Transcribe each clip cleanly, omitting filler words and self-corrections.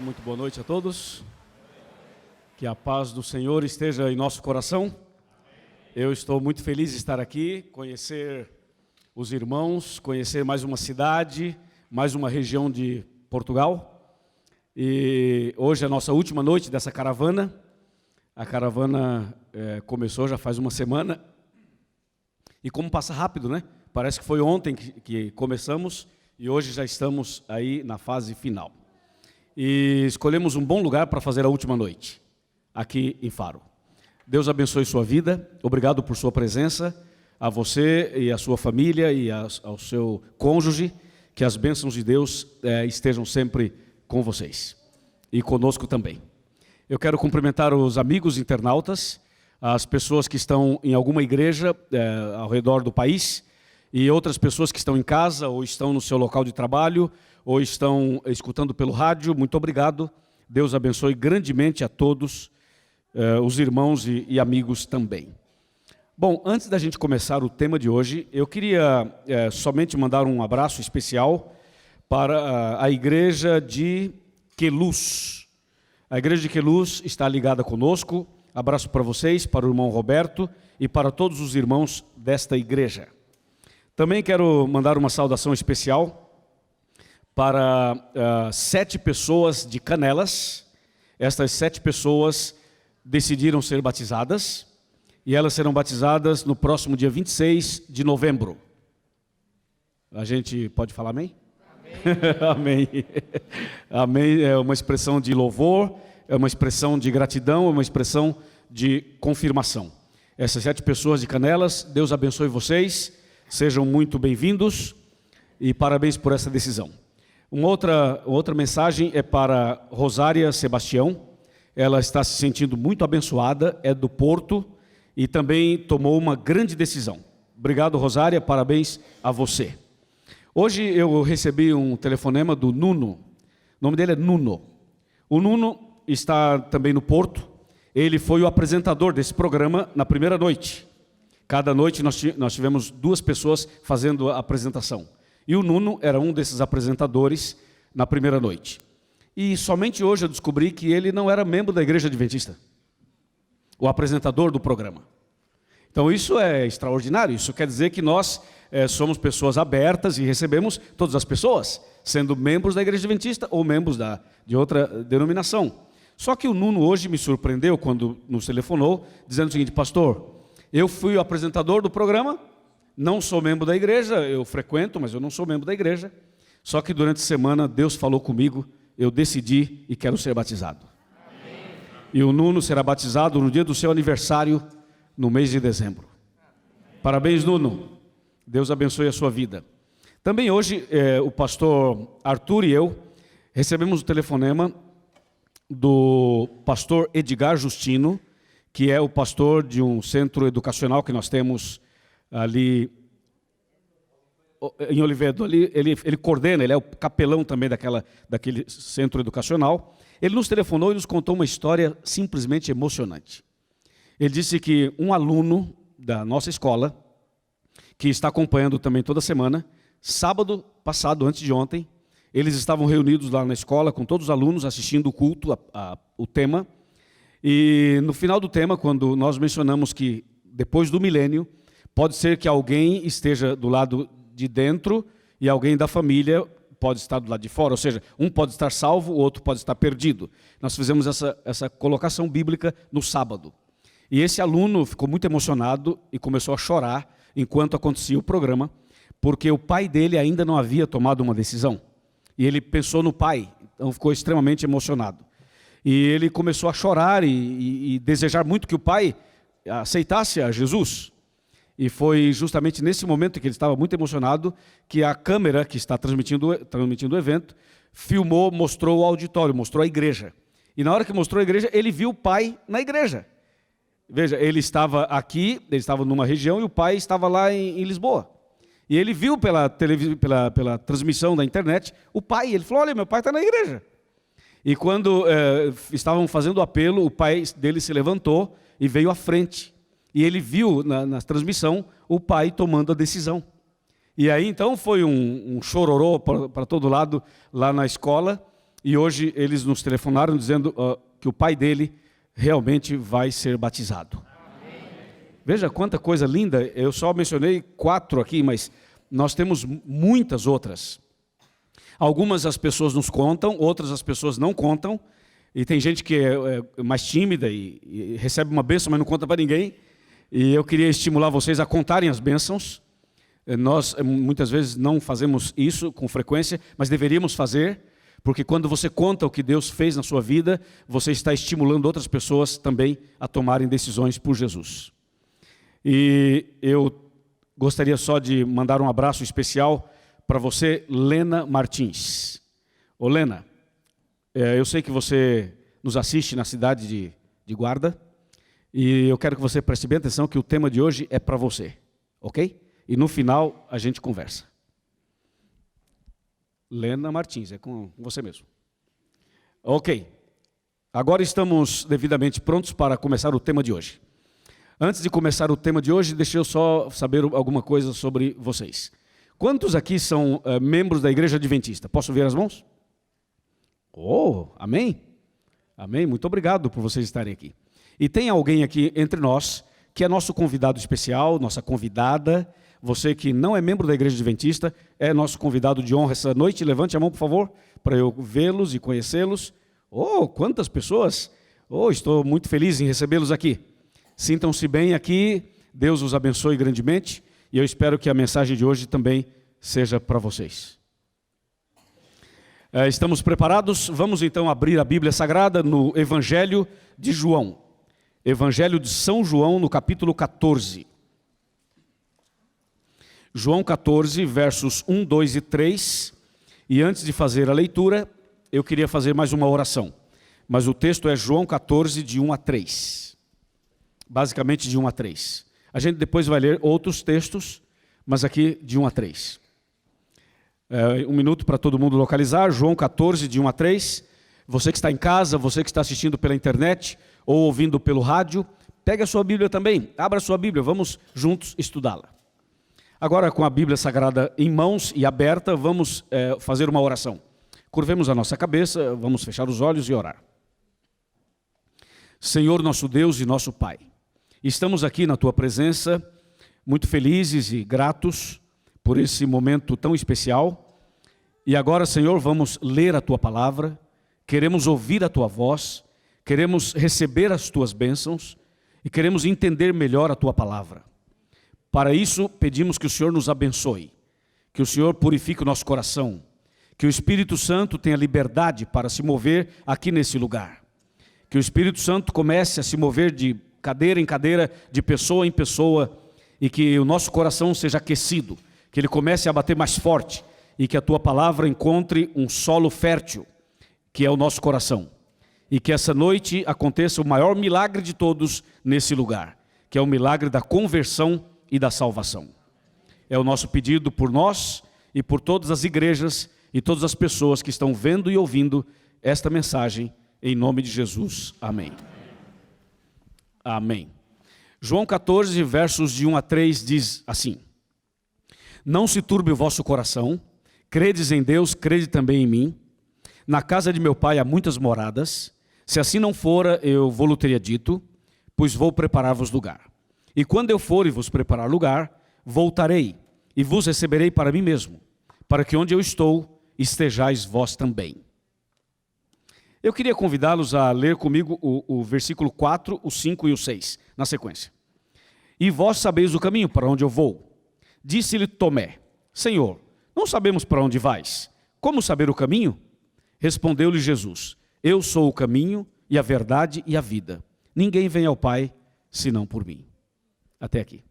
Muito boa noite a todos. Que a paz do Senhor esteja em nosso coração. Eu estou muito feliz de estar aqui, conhecer os irmãos, conhecer mais uma cidade, mais uma região de Portugal. E hoje é a nossa última noite dessa caravana. A caravana começou já faz uma semana. E como passa rápido, né? Parece que foi ontem que começamos e hoje já estamos aí na fase final. E escolhemos um bom lugar para fazer a última noite, aqui em Faro. Deus abençoe sua vida, obrigado por sua presença, a você e a sua família e ao seu cônjuge, que as bênçãos de Deus estejam sempre com vocês e conosco também. Eu quero cumprimentar os amigos internautas, as pessoas que estão em alguma igreja ao redor do país e outras pessoas que estão em casa ou estão no seu local de trabalho ou estão escutando pelo rádio. Muito obrigado. Deus abençoe grandemente a todos, os irmãos e amigos também. Bom, antes da gente começar o tema de hoje, eu queria somente mandar um abraço especial para a igreja de Queluz. A igreja de Queluz está ligada conosco. Abraço para vocês, para o irmão Roberto e para todos os irmãos desta igreja. Também quero mandar uma saudação especial para 7 pessoas de Canelas. Estas 7 pessoas decidiram ser batizadas e elas serão batizadas no próximo dia 26 de novembro. A gente pode falar amém? Amém. Amém. Amém é uma expressão de louvor, é uma expressão de gratidão, é uma expressão de confirmação. Essas 7 pessoas de Canelas, Deus abençoe vocês, sejam muito bem-vindos e parabéns por essa decisão. Uma outra mensagem é para Rosária Sebastião. Ela está se sentindo muito abençoada, é do Porto e também tomou uma grande decisão. Obrigado, Rosária, parabéns a você. Hoje eu recebi um telefonema do Nuno, o nome dele é Nuno. O Nuno está também no Porto, ele foi o apresentador desse programa na primeira noite. Cada noite nós tivemos 2 pessoas fazendo a apresentação. E o Nuno era um desses apresentadores na primeira noite. E somente hoje eu descobri que ele não era membro da Igreja Adventista, o apresentador do programa. Então isso é extraordinário, isso quer dizer que nós somos pessoas abertas e recebemos todas as pessoas, sendo membros da Igreja Adventista ou membros de outra denominação. Só que o Nuno hoje me surpreendeu quando nos telefonou, dizendo o seguinte: pastor, eu fui o apresentador do programa, não sou membro da igreja, eu frequento, mas eu não sou membro da igreja. Só que durante a semana Deus falou comigo, eu decidi e quero ser batizado. Amém. E o Nuno será batizado no dia do seu aniversário, no mês de dezembro. Parabéns, Nuno. Deus abençoe a sua vida. Também hoje, o pastor Arthur e eu recebemos o telefonema do pastor Edgar Justino, que é o pastor de um centro educacional que nós temos ali em Olivedo. Ele coordena, ele é o capelão também daquele centro educacional. Ele nos telefonou e nos contou uma história simplesmente emocionante. Ele disse que um aluno da nossa escola, que está acompanhando também toda semana, sábado passado, antes de ontem, eles estavam reunidos lá na escola com todos os alunos assistindo o culto, o tema. E no final do tema, quando nós mencionamos que depois do milênio, pode ser que alguém esteja do lado de dentro e alguém da família pode estar do lado de fora, ou seja, um pode estar salvo, o outro pode estar perdido. Nós fizemos essa colocação bíblica no sábado. E esse aluno ficou muito emocionado e começou a chorar enquanto acontecia o programa, porque o pai dele ainda não havia tomado uma decisão. E ele pensou no pai, então ficou extremamente emocionado. E ele começou a chorar e desejar muito que o pai aceitasse a Jesus. E foi justamente nesse momento que ele estava muito emocionado que a câmera que está transmitindo o evento filmou, mostrou o auditório, mostrou a igreja. E na hora que mostrou a igreja, ele viu o pai na igreja. Veja, ele estava aqui, ele estava numa região e o pai estava lá em Lisboa. E ele viu pela transmissão da internet o pai, ele falou: olha, meu pai está na igreja. E quando estavam fazendo o apelo, o pai dele se levantou e veio à frente. E ele viu na transmissão o pai tomando a decisão. E aí então foi um chororô para todo lado lá na escola. e hoje eles nos telefonaram dizendo que o pai dele realmente vai ser batizado. Amém. Veja quanta coisa linda, eu só mencionei 4 aqui, mas nós temos muitas outras. Algumas as pessoas nos contam, outras as pessoas não contam, e tem gente que é mais tímida e recebe uma bênção, mas não conta para ninguém. E eu queria estimular vocês a contarem as bênçãos. Nós muitas vezes não fazemos isso com frequência, mas deveríamos fazer, porque quando você conta o que Deus fez na sua vida, você está estimulando outras pessoas também a tomarem decisões por Jesus. E eu gostaria só de mandar um abraço especial para você, Lena Martins. Ô Lena, eu sei que você nos assiste na cidade de Guarda, e eu quero que você preste bem atenção que o tema de hoje é para você, ok? E no final a gente conversa. Lena Martins, é com você mesmo. Ok, agora estamos devidamente prontos para começar o tema de hoje. Antes de começar o tema de hoje, deixa eu só saber alguma coisa sobre vocês. Quantos aqui são membros da Igreja Adventista? Posso ver as mãos? Oh, amém? Amém, muito obrigado por vocês estarem aqui. E tem alguém aqui entre nós que é nosso convidado especial, nossa convidada. Você que não é membro da Igreja Adventista, é nosso convidado de honra essa noite. Levante a mão, por favor, para eu vê-los e conhecê-los. Oh, quantas pessoas! Oh, estou muito feliz em recebê-los aqui. Sintam-se bem aqui, Deus os abençoe grandemente, e eu espero que a mensagem de hoje também seja para vocês. Estamos preparados? Vamos então abrir a Bíblia Sagrada no Evangelho de João. Evangelho de São João, no capítulo 14. João 14, versos 1, 2 e 3. E antes de fazer a leitura, eu queria fazer mais uma oração. Mas o texto é João 14, de 1 a 3. Basicamente de 1 a 3. A gente depois vai ler outros textos, mas aqui de 1 a 3. Um minuto para todo mundo localizar. João 14, de 1 a 3. Você que está em casa, você que está assistindo pela internet ou ouvindo pelo rádio, pegue a sua Bíblia também, abra a sua Bíblia, vamos juntos estudá-la. Agora, com a Bíblia Sagrada em mãos e aberta, vamos fazer uma oração. Curvemos a nossa cabeça, vamos fechar os olhos e orar. Senhor, nosso Deus e nosso Pai, estamos aqui na Tua presença, muito felizes e gratos por esse momento tão especial. E agora, Senhor, vamos ler a Tua palavra, queremos ouvir a Tua voz, queremos receber as Tuas bênçãos e queremos entender melhor a Tua palavra. Para isso, pedimos que o Senhor nos abençoe, que o Senhor purifique o nosso coração, que o Espírito Santo tenha liberdade para se mover aqui nesse lugar. Que o Espírito Santo comece a se mover de cadeira em cadeira, de pessoa em pessoa, e que o nosso coração seja aquecido, que ele comece a bater mais forte, e que a Tua palavra encontre um solo fértil, que é o nosso coração. E que essa noite aconteça o maior milagre de todos nesse lugar, que é o milagre da conversão e da salvação. É o nosso pedido por nós e por todas as igrejas e todas as pessoas que estão vendo e ouvindo esta mensagem, em nome de Jesus. Amém. Amém. João 14, versos de 1 a 3 diz assim: Não se turbe o vosso coração, credes em Deus, crede também em mim. Na casa de meu pai há muitas moradas. Se assim não fora, eu vou-lo teria dito, pois vou preparar-vos lugar. E quando eu for e vos preparar lugar, voltarei e vos receberei para mim mesmo, para que onde eu estou, estejais vós também. Eu queria convidá-los a ler comigo o versículo 4, o 5 e o 6, na sequência. E vós sabeis o caminho para onde eu vou. Disse-lhe Tomé: Senhor, não sabemos para onde vais. Como saber o caminho? Respondeu-lhe Jesus: Eu sou o caminho e a verdade e a vida. Ninguém vem ao Pai senão por mim. Até aqui.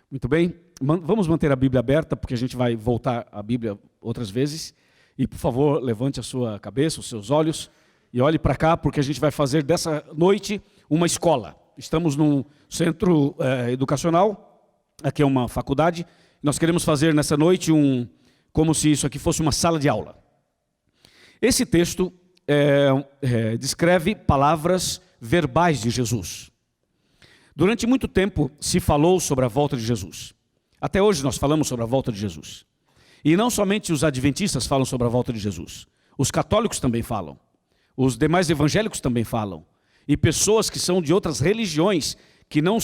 Muito bem, vamos manter a Bíblia aberta, porque a gente vai voltar à Bíblia outras vezes. E, por favor, levante a sua cabeça, os seus olhos, e olhe para cá, porque a gente vai fazer dessa noite uma escola. Estamos num centro educacional, aqui é uma faculdade. Nós queremos fazer nessa noite como se isso aqui fosse uma sala de aula. Esse texto descreve palavras verbais de Jesus. Durante muito tempo se falou sobre a volta de Jesus. Até hoje nós falamos sobre a volta de Jesus. E não somente os adventistas falam sobre a volta de Jesus. Os católicos também falam. Os demais evangélicos também falam. E pessoas que são de outras religiões, que não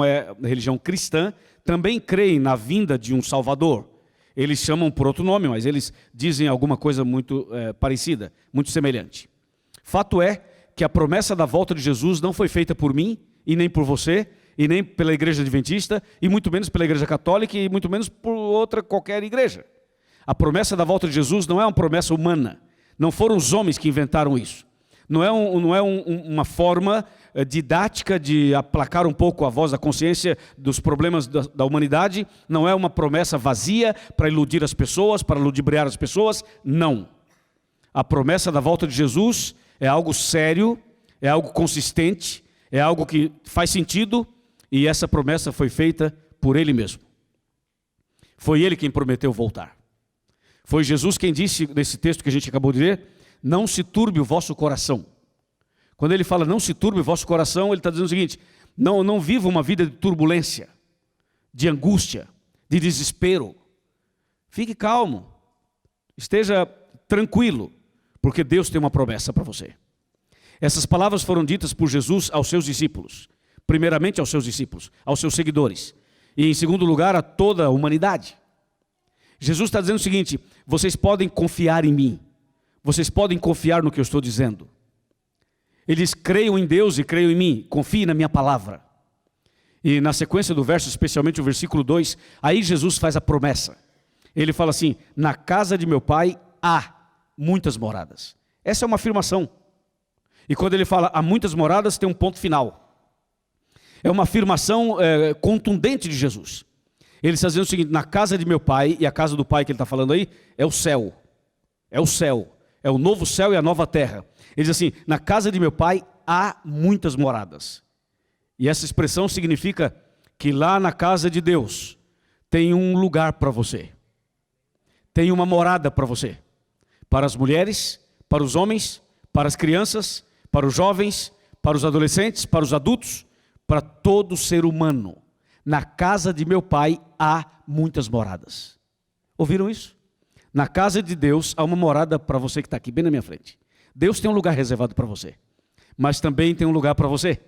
é religião cristã, também creem na vinda de um Salvador. Eles chamam por outro nome, mas eles dizem alguma coisa muito parecida, muito semelhante. Fato é que a promessa da volta de Jesus não foi feita por mim, e nem por você, e nem pela igreja adventista, e muito menos pela igreja católica, e muito menos por outra qualquer igreja. A promessa da volta de Jesus não é uma promessa humana. Não foram os homens que inventaram isso. Não é uma forma didática de aplacar um pouco a voz da consciência dos problemas da humanidade. Não é uma promessa vazia para iludir as pessoas, para ludibriar as pessoas. Não. A promessa da volta de Jesus é algo sério, é algo consistente, é algo que faz sentido, e essa promessa foi feita por Ele mesmo. Foi Ele quem prometeu voltar. Foi Jesus quem disse, nesse texto que a gente acabou de ler, não se turbe o vosso coração. Quando Ele fala não se turbe o vosso coração, Ele está dizendo o seguinte, não viva uma vida de turbulência, de angústia, de desespero. Fique calmo, esteja tranquilo, porque Deus tem uma promessa para você. Essas palavras foram ditas por Jesus aos seus discípulos. Primeiramente aos seus discípulos, aos seus seguidores. E em segundo lugar a toda a humanidade. Jesus está dizendo o seguinte, vocês podem confiar em mim. Vocês podem confiar no que eu estou dizendo. Ele diz, creiam em Deus e creiam em mim. Confiem na minha palavra. E na sequência do verso, especialmente o versículo 2, aí Jesus faz a promessa. Ele fala assim, na casa de meu pai há muitas moradas. Essa é uma afirmação. E quando ele fala há muitas moradas, tem um ponto final. É uma afirmação contundente de Jesus. Ele está dizendo o seguinte, na casa de meu pai, e a casa do pai que ele está falando aí, é o céu. É o céu. É o novo céu e a nova terra. Ele diz assim, na casa de meu pai há muitas moradas. E essa expressão significa que lá na casa de Deus tem um lugar para você. Tem uma morada para você. Para as mulheres, para os homens, para as crianças, para os jovens, para os adolescentes, para os adultos, para todo ser humano. Na casa de meu pai há muitas moradas. Ouviram isso? Na casa de Deus há uma morada para você que está aqui, bem na minha frente. Deus tem um lugar reservado para você, mas também tem um lugar para você.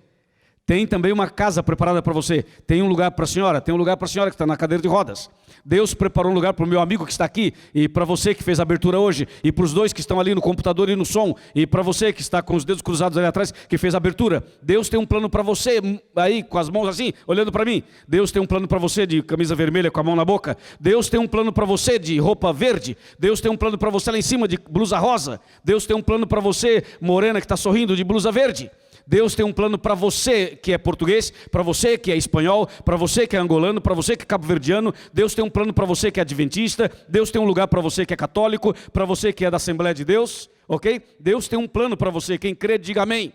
Tem também uma casa preparada para você. Tem um lugar para a senhora, tem um lugar para a senhora que está na cadeira de rodas. Deus preparou um lugar para o meu amigo que está aqui, e para você que fez a abertura hoje, e para os dois que estão ali no computador e no som, e para você que está com os dedos cruzados ali atrás, que fez a abertura. Deus tem um plano para você, aí com as mãos assim, olhando para mim. Deus tem um plano para você de camisa vermelha com a mão na boca. Deus tem um plano para você de roupa verde. Deus tem um plano para você lá em cima de blusa rosa. Deus tem um plano para você, morena que está sorrindo, de blusa verde. Deus tem um plano para você que é português, para você que é espanhol, para você que é angolano, para você que é cabo-verdiano. Deus tem um plano para você que é adventista. Deus tem um lugar para você que é católico, para você que é da Assembleia de Deus, ok? Deus tem um plano para você. Quem crê, diga amém.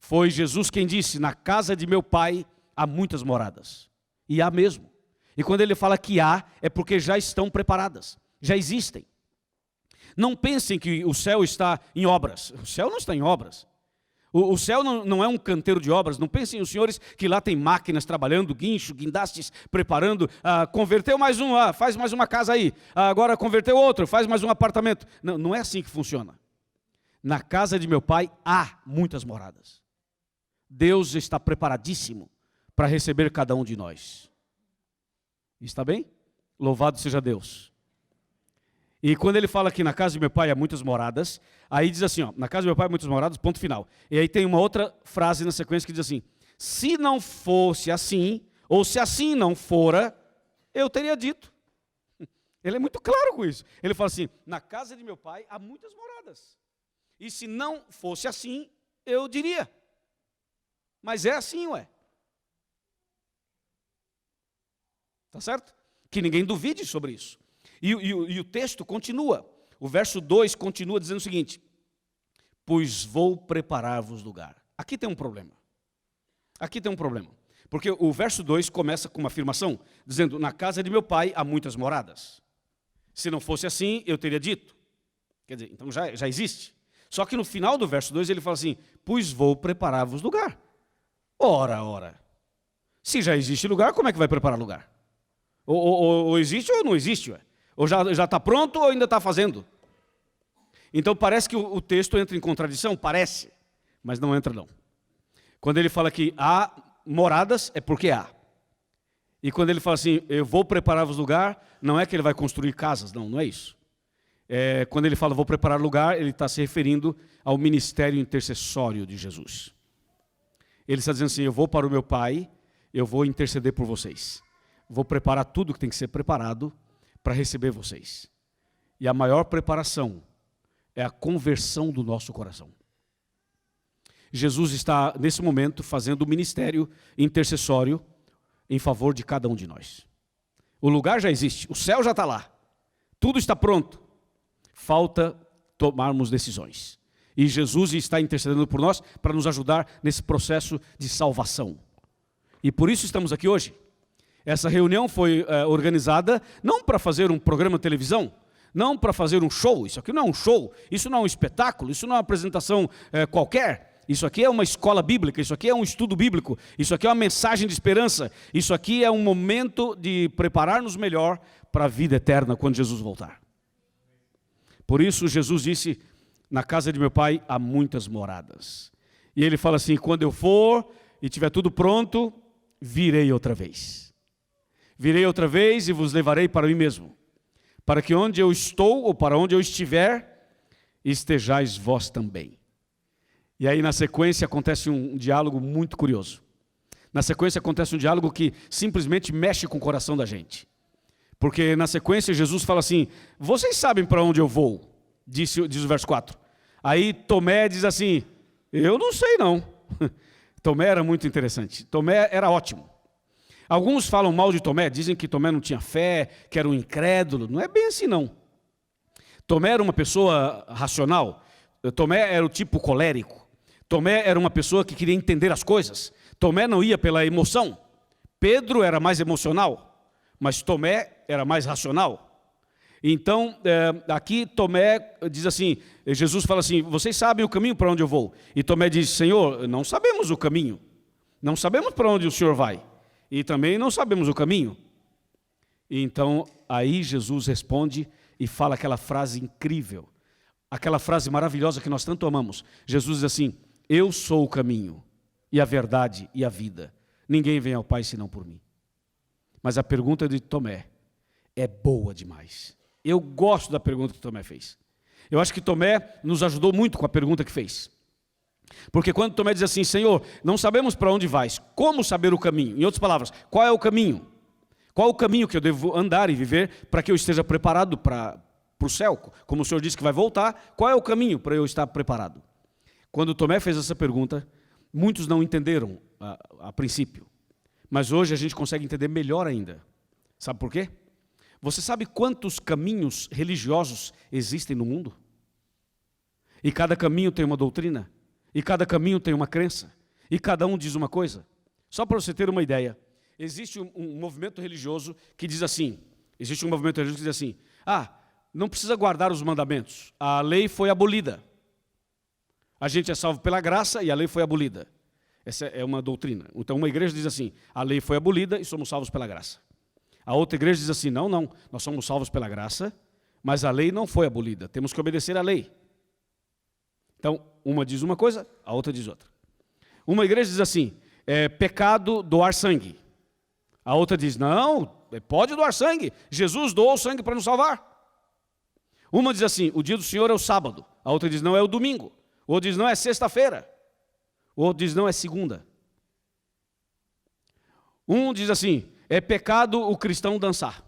Foi Jesus quem disse, na casa de meu pai há muitas moradas. E há mesmo. E quando ele fala que há, é porque já estão preparadas, já existem. Não pensem que o céu está em obras. O céu não está em obras. O céu não é um canteiro de obras. Não pensem os senhores que lá tem máquinas trabalhando, guincho, guindastes, preparando. Converteu mais um, faz mais uma casa aí. Agora converteu outro, faz mais um apartamento. Não é assim que funciona. Na casa de meu pai há muitas moradas. Deus está preparadíssimo para receber cada um de nós. Está bem? Louvado seja Deus. E quando ele fala que na casa de meu pai há muitas moradas, aí diz assim, na casa de meu pai há muitas moradas, ponto final. E aí tem uma outra frase na sequência que diz assim, se não fosse assim, ou se assim não fora, eu teria dito. Ele é muito claro com isso. Ele fala assim, na casa de meu pai há muitas moradas. E se não fosse assim, eu diria. Mas é assim, ué. Tá certo? Que ninguém duvide sobre isso. E o texto continua, o verso 2 continua dizendo o seguinte, pois vou preparar-vos lugar. Aqui tem um problema, porque o verso 2 começa com uma afirmação, dizendo, na casa de meu pai há muitas moradas. Se não fosse assim, eu teria dito. Quer dizer, então já existe. Só que no final do verso 2 ele fala assim, pois vou preparar-vos lugar. Ora, se já existe lugar, como é que vai preparar lugar? Ou existe ou não existe, ué? Ou já está pronto ou ainda está fazendo? Então parece que o texto entra em contradição, parece, mas não entra não. Quando ele fala que há moradas, é porque há. E quando ele fala assim, eu vou preparar-vos lugar, não é que ele vai construir casas, não é isso. Quando ele fala, vou preparar lugar, ele está se referindo ao ministério intercessório de Jesus. Ele está dizendo assim, eu vou para o meu Pai, eu vou interceder por vocês. Vou preparar tudo que tem que ser preparado para receber vocês. E a maior preparação é a conversão do nosso coração. Jesus está, nesse momento, fazendo o ministério intercessório em favor de cada um de nós. O lugar já existe, o céu já está lá, tudo está pronto. Falta tomarmos decisões. E Jesus está intercedendo por nós para nos ajudar nesse processo de salvação. E por isso estamos aqui hoje. Essa reunião foi organizada não para fazer um programa de televisão, não para fazer um show. Isso aqui não é um show, isso não é um espetáculo, isso não é uma apresentação qualquer. Isso aqui é uma escola bíblica, isso aqui é um estudo bíblico, isso aqui é uma mensagem de esperança, isso aqui é um momento de preparar-nos melhor para a vida eterna quando Jesus voltar. Por isso Jesus disse, na casa de meu Pai há muitas moradas. E ele fala assim, quando eu for e tiver tudo pronto, virei outra vez. Virei outra vez e vos levarei para mim mesmo, para que onde eu estou ou para onde eu estiver, estejais vós também. E aí na sequência acontece um diálogo muito curioso. Na sequência acontece um diálogo que simplesmente mexe com o coração da gente. Porque na sequência Jesus fala assim, vocês sabem para onde eu vou? Diz o verso 4. Aí Tomé diz assim, eu não sei não. Tomé era muito interessante, Tomé era ótimo. Alguns falam mal de Tomé, dizem que Tomé não tinha fé, que era um incrédulo. Não é bem assim não. Tomé era uma pessoa racional, Tomé era o tipo colérico. Tomé era uma pessoa que queria entender as coisas. Tomé não ia pela emoção. Pedro era mais emocional, mas Tomé era mais racional. Então, aqui Tomé diz assim, Jesus fala assim, vocês sabem o caminho para onde eu vou? E Tomé diz, Senhor, não sabemos o caminho. Não sabemos para onde o Senhor vai. E também não sabemos o caminho. E então, aí Jesus responde e fala aquela frase incrível. Aquela frase maravilhosa que nós tanto amamos. Jesus diz assim, eu sou o caminho, e a verdade e a vida. Ninguém vem ao Pai senão por mim. Mas a pergunta de Tomé é boa demais. Eu gosto da pergunta que Tomé fez. Eu acho que Tomé nos ajudou muito com a pergunta que fez. Porque quando Tomé diz assim, Senhor, não sabemos para onde vais, como saber o caminho? Em outras palavras, qual é o caminho? Qual é o caminho que eu devo andar e viver para que eu esteja preparado para o céu? Como o Senhor disse que vai voltar, qual é o caminho para eu estar preparado? Quando Tomé fez essa pergunta, muitos não entenderam a princípio. Mas hoje a gente consegue entender melhor ainda. Sabe por quê? Você sabe quantos caminhos religiosos existem no mundo? E cada caminho tem uma doutrina. E cada caminho tem uma crença. E cada um diz uma coisa. Só para você ter uma ideia. Existe um movimento religioso que diz assim. Existe um movimento religioso que diz assim. Não precisa guardar os mandamentos. A lei foi abolida. A gente é salvo pela graça e a lei foi abolida. Essa é uma doutrina. Então uma igreja diz assim, a lei foi abolida e somos salvos pela graça. A outra igreja diz assim, não, nós somos salvos pela graça, mas a lei não foi abolida, temos que obedecer à lei. Então, uma diz uma coisa, a outra diz outra. Uma igreja diz assim, é pecado doar sangue. A outra diz, não, pode doar sangue, Jesus doou o sangue para nos salvar. Uma diz assim, o dia do Senhor é o sábado. A outra diz, não, é o domingo. O outro diz, não, é sexta-feira. O outro diz, não, é segunda. Um diz assim, é pecado o cristão dançar.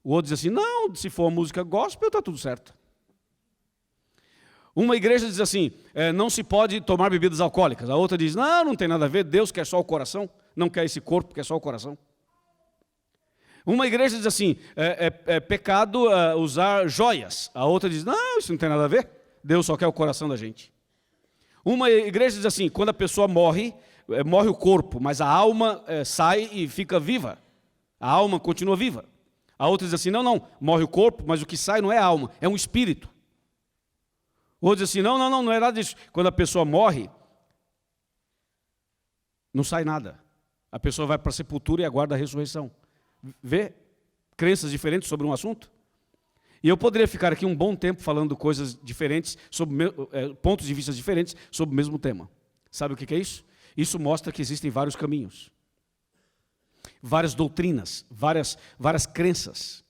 O outro diz assim, não, se for música gospel, está tudo certo. Uma igreja diz assim, não se pode tomar bebidas alcoólicas. A outra diz, não tem nada a ver, Deus quer só o coração, não quer esse corpo, quer só o coração. Uma igreja diz assim, é pecado usar joias. A outra diz, não, isso não tem nada a ver, Deus só quer o coração da gente. Uma igreja diz assim, quando a pessoa morre o corpo, mas a alma sai e fica viva. A alma continua viva. A outra diz assim, não, morre o corpo, mas o que sai não é a alma, é um espírito. O outro diz assim, não é nada disso. Quando a pessoa morre, não sai nada. A pessoa vai para a sepultura e aguarda a ressurreição. Vê crenças diferentes sobre um assunto. E eu poderia ficar aqui um bom tempo falando coisas diferentes, pontos de vista diferentes sobre o mesmo tema. Sabe o que é isso? Isso mostra que existem vários caminhos, várias doutrinas, várias crenças.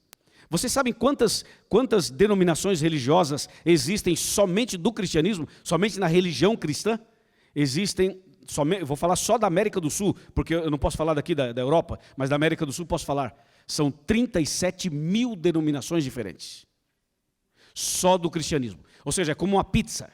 Vocês sabem quantas denominações religiosas existem somente do cristianismo, somente na religião cristã? Existem, vou falar só da América do Sul, porque eu não posso falar daqui da Europa, mas da América do Sul posso falar. São 37 mil denominações diferentes, só do cristianismo. Ou seja, é como uma pizza,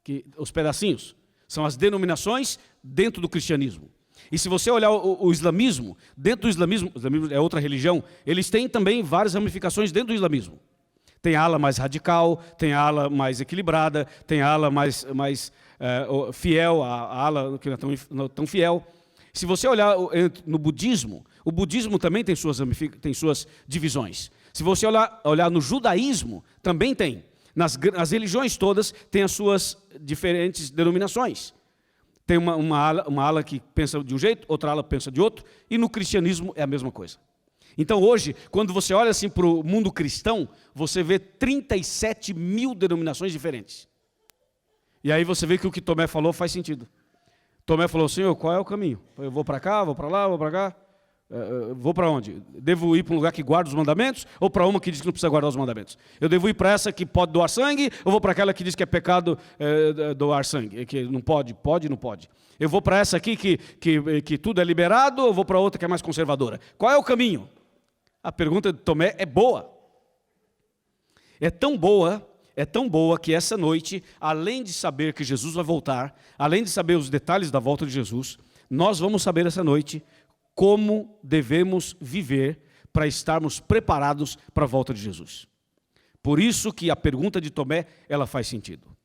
que os pedacinhos são as denominações dentro do cristianismo. E se você olhar o islamismo, dentro do islamismo, o islamismo é outra religião, eles têm também várias ramificações dentro do islamismo. Tem a ala mais radical, tem a ala mais equilibrada, tem a ala mais fiel, a ala que não é tão fiel. Se você olhar no budismo, o budismo também tem suas divisões. Se você olhar no judaísmo, também tem. Nas religiões todas tem as suas diferentes denominações. Tem uma ala que pensa de um jeito, outra ala pensa de outro, e no cristianismo é a mesma coisa. Então hoje, quando você olha assim para o mundo cristão, você vê 37 mil denominações diferentes. E aí você vê que o que Tomé falou faz sentido. Tomé falou, Senhor, qual é o caminho? Eu vou para cá, vou para lá, vou para cá. Vou para onde? Devo ir para um lugar que guarda os mandamentos ou para uma que diz que não precisa guardar os mandamentos? Eu devo ir para essa que pode doar sangue ou vou para aquela que diz que é pecado doar sangue? Que não pode, não pode. Eu vou para essa aqui que tudo é liberado ou vou para outra que é mais conservadora? Qual é o caminho? A pergunta de Tomé é boa. É tão boa que essa noite, além de saber que Jesus vai voltar, além de saber os detalhes da volta de Jesus, nós vamos saber essa noite como devemos viver para estarmos preparados para a volta de Jesus. Por isso que a pergunta de Tomé, ela faz sentido.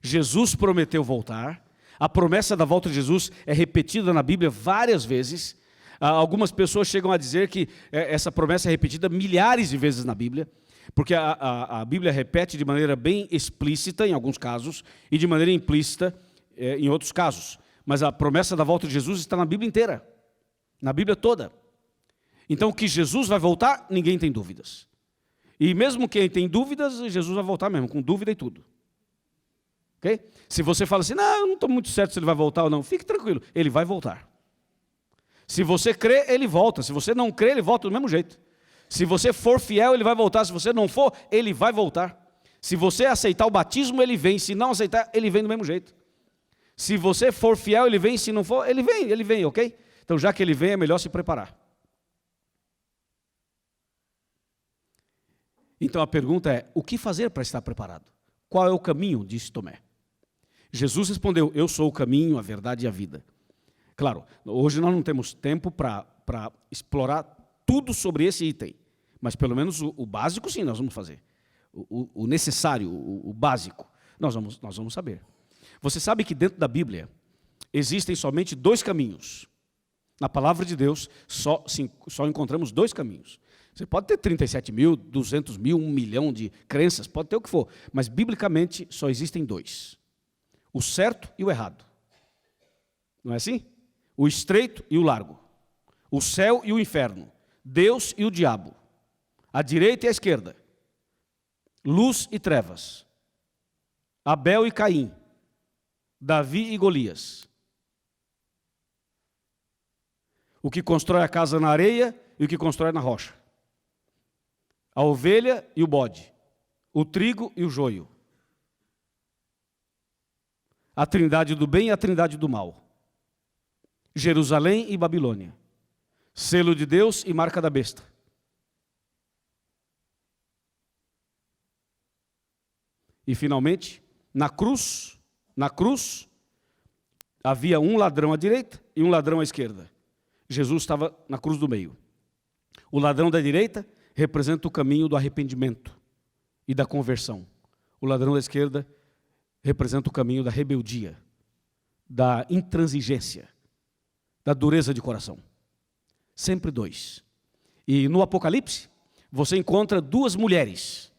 Jesus prometeu voltar, a promessa da volta de Jesus é repetida na Bíblia várias vezes. Algumas pessoas chegam a dizer que essa promessa é repetida milhares de vezes na Bíblia, porque a Bíblia repete de maneira bem explícita em alguns casos e de maneira implícita em outros casos. Mas a promessa da volta de Jesus está na Bíblia inteira. Na Bíblia toda. Então que Jesus vai voltar, ninguém tem dúvidas. E mesmo quem tem dúvidas, Jesus vai voltar mesmo, com dúvida e tudo. Ok? Se você fala assim, não, eu não estou muito certo se ele vai voltar ou não, fique tranquilo, ele vai voltar. Se você crê, ele volta. Se você não crê, ele volta do mesmo jeito. Se você for fiel, ele vai voltar. Se você não for, ele vai voltar. Se você aceitar o batismo, ele vem. Se não aceitar, ele vem do mesmo jeito. Se você for fiel, ele vem. Se não for, ele vem, ok? Então, já que ele vem, é melhor se preparar. Então, a pergunta é, o que fazer para estar preparado? Qual é o caminho, disse Tomé. Jesus respondeu, eu sou o caminho, a verdade e a vida. Claro, hoje nós não temos tempo para explorar tudo sobre esse item, mas pelo menos o básico, sim, nós vamos fazer. O necessário, o básico, nós vamos saber. Você sabe que dentro da Bíblia existem somente 2 caminhos. Na palavra de Deus, só encontramos 2 caminhos. Você pode ter 37 mil, 200 mil, 1 milhão de crenças, pode ter o que for, mas biblicamente só existem 2. O certo e o errado. Não é assim? O estreito e o largo. O céu e o inferno. Deus e o diabo. A direita e a esquerda. Luz e trevas. Abel e Caim. Davi e Golias. O que constrói a casa na areia e o que constrói na rocha. A ovelha e o bode. O trigo e o joio. A trindade do bem e a trindade do mal. Jerusalém e Babilônia. Selo de Deus e marca da besta. E finalmente, na cruz, havia um ladrão à direita e um ladrão à esquerda. Jesus estava na cruz do meio. O ladrão da direita representa o caminho do arrependimento e da conversão. O ladrão da esquerda representa o caminho da rebeldia, da intransigência, da dureza de coração. Sempre 2. E no Apocalipse, você encontra 2 mulheres.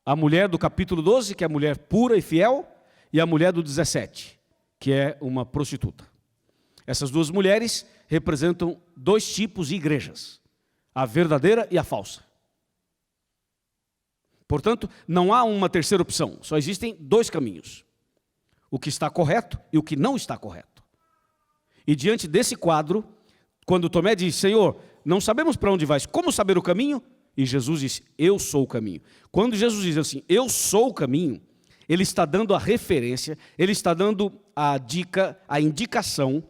A mulher do capítulo 12, que é a mulher pura e fiel, e a mulher do 17, que é uma prostituta. Essas 2 mulheres representam 2 tipos de igrejas. a verdadeira e a falsa. Portanto, não há uma terceira opção, só existem dois caminhos. O que está correto e o que não está correto. E diante desse quadro, quando Tomé diz, Senhor, não sabemos para onde vais, como saber o caminho? E Jesus diz, eu sou o caminho. Quando Jesus diz assim, eu sou o caminho, ele está dando a referência, ele está dando a dica, a indicação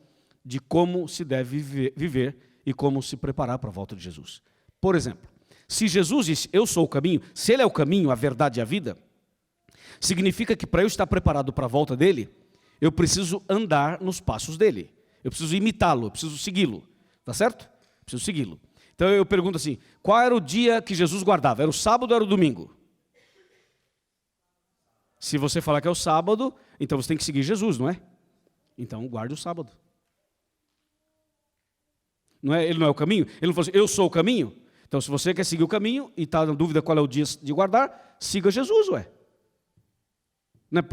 de como se deve viver e como se preparar para a volta de Jesus. Por exemplo, se Jesus diz, eu sou o caminho, se ele é o caminho, a verdade e a vida, significa que para eu estar preparado para a volta dele, eu preciso andar nos passos dele. Eu preciso imitá-lo, eu preciso segui-lo. Tá certo? Preciso segui-lo. Então eu pergunto assim, qual era o dia que Jesus guardava? Era o sábado ou era o domingo? Se você falar que é o sábado, então você tem que seguir Jesus, não é? Então guarde o sábado. Não é? Ele não é o caminho? Ele não falou assim, eu sou o caminho? Então se você quer seguir o caminho e está na dúvida qual é o dia de guardar, siga Jesus, ué.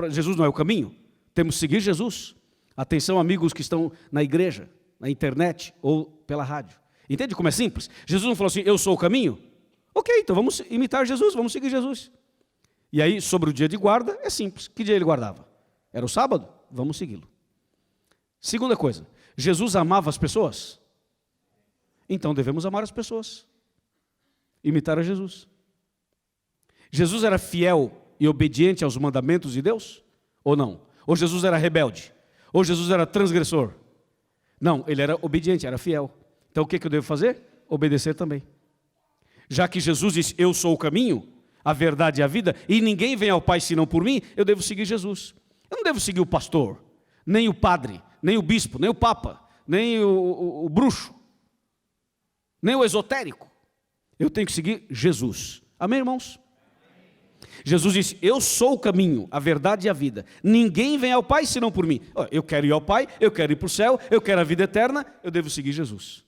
Jesus não é o caminho? Temos que seguir Jesus. Atenção, amigos que estão na igreja, na internet ou pela rádio. Entende como é simples? Jesus não falou assim, eu sou o caminho? Ok, então vamos imitar Jesus, vamos seguir Jesus. E aí, sobre o dia de guarda, é simples. Que dia ele guardava? Era o sábado? Vamos segui-lo. Segunda coisa, Jesus amava as pessoas? Então devemos amar as pessoas. Imitar a Jesus. Jesus era fiel e obediente aos mandamentos de Deus? Ou não? Ou Jesus era rebelde? Ou Jesus era transgressor? Não, ele era obediente, era fiel. Então o que eu devo fazer? Obedecer também. Já que Jesus disse, eu sou o caminho, a verdade e a vida, e ninguém vem ao Pai senão por mim, eu devo seguir Jesus. Eu não devo seguir o pastor, nem o padre, nem o bispo, nem o papa, nem o bruxo, nem o esotérico. Eu tenho que seguir Jesus. Amém, irmãos? Jesus disse, eu sou o caminho, a verdade e a vida. Ninguém vem ao Pai senão por mim. Eu quero ir ao Pai, eu quero ir para o céu, eu quero a vida eterna, eu devo seguir Jesus.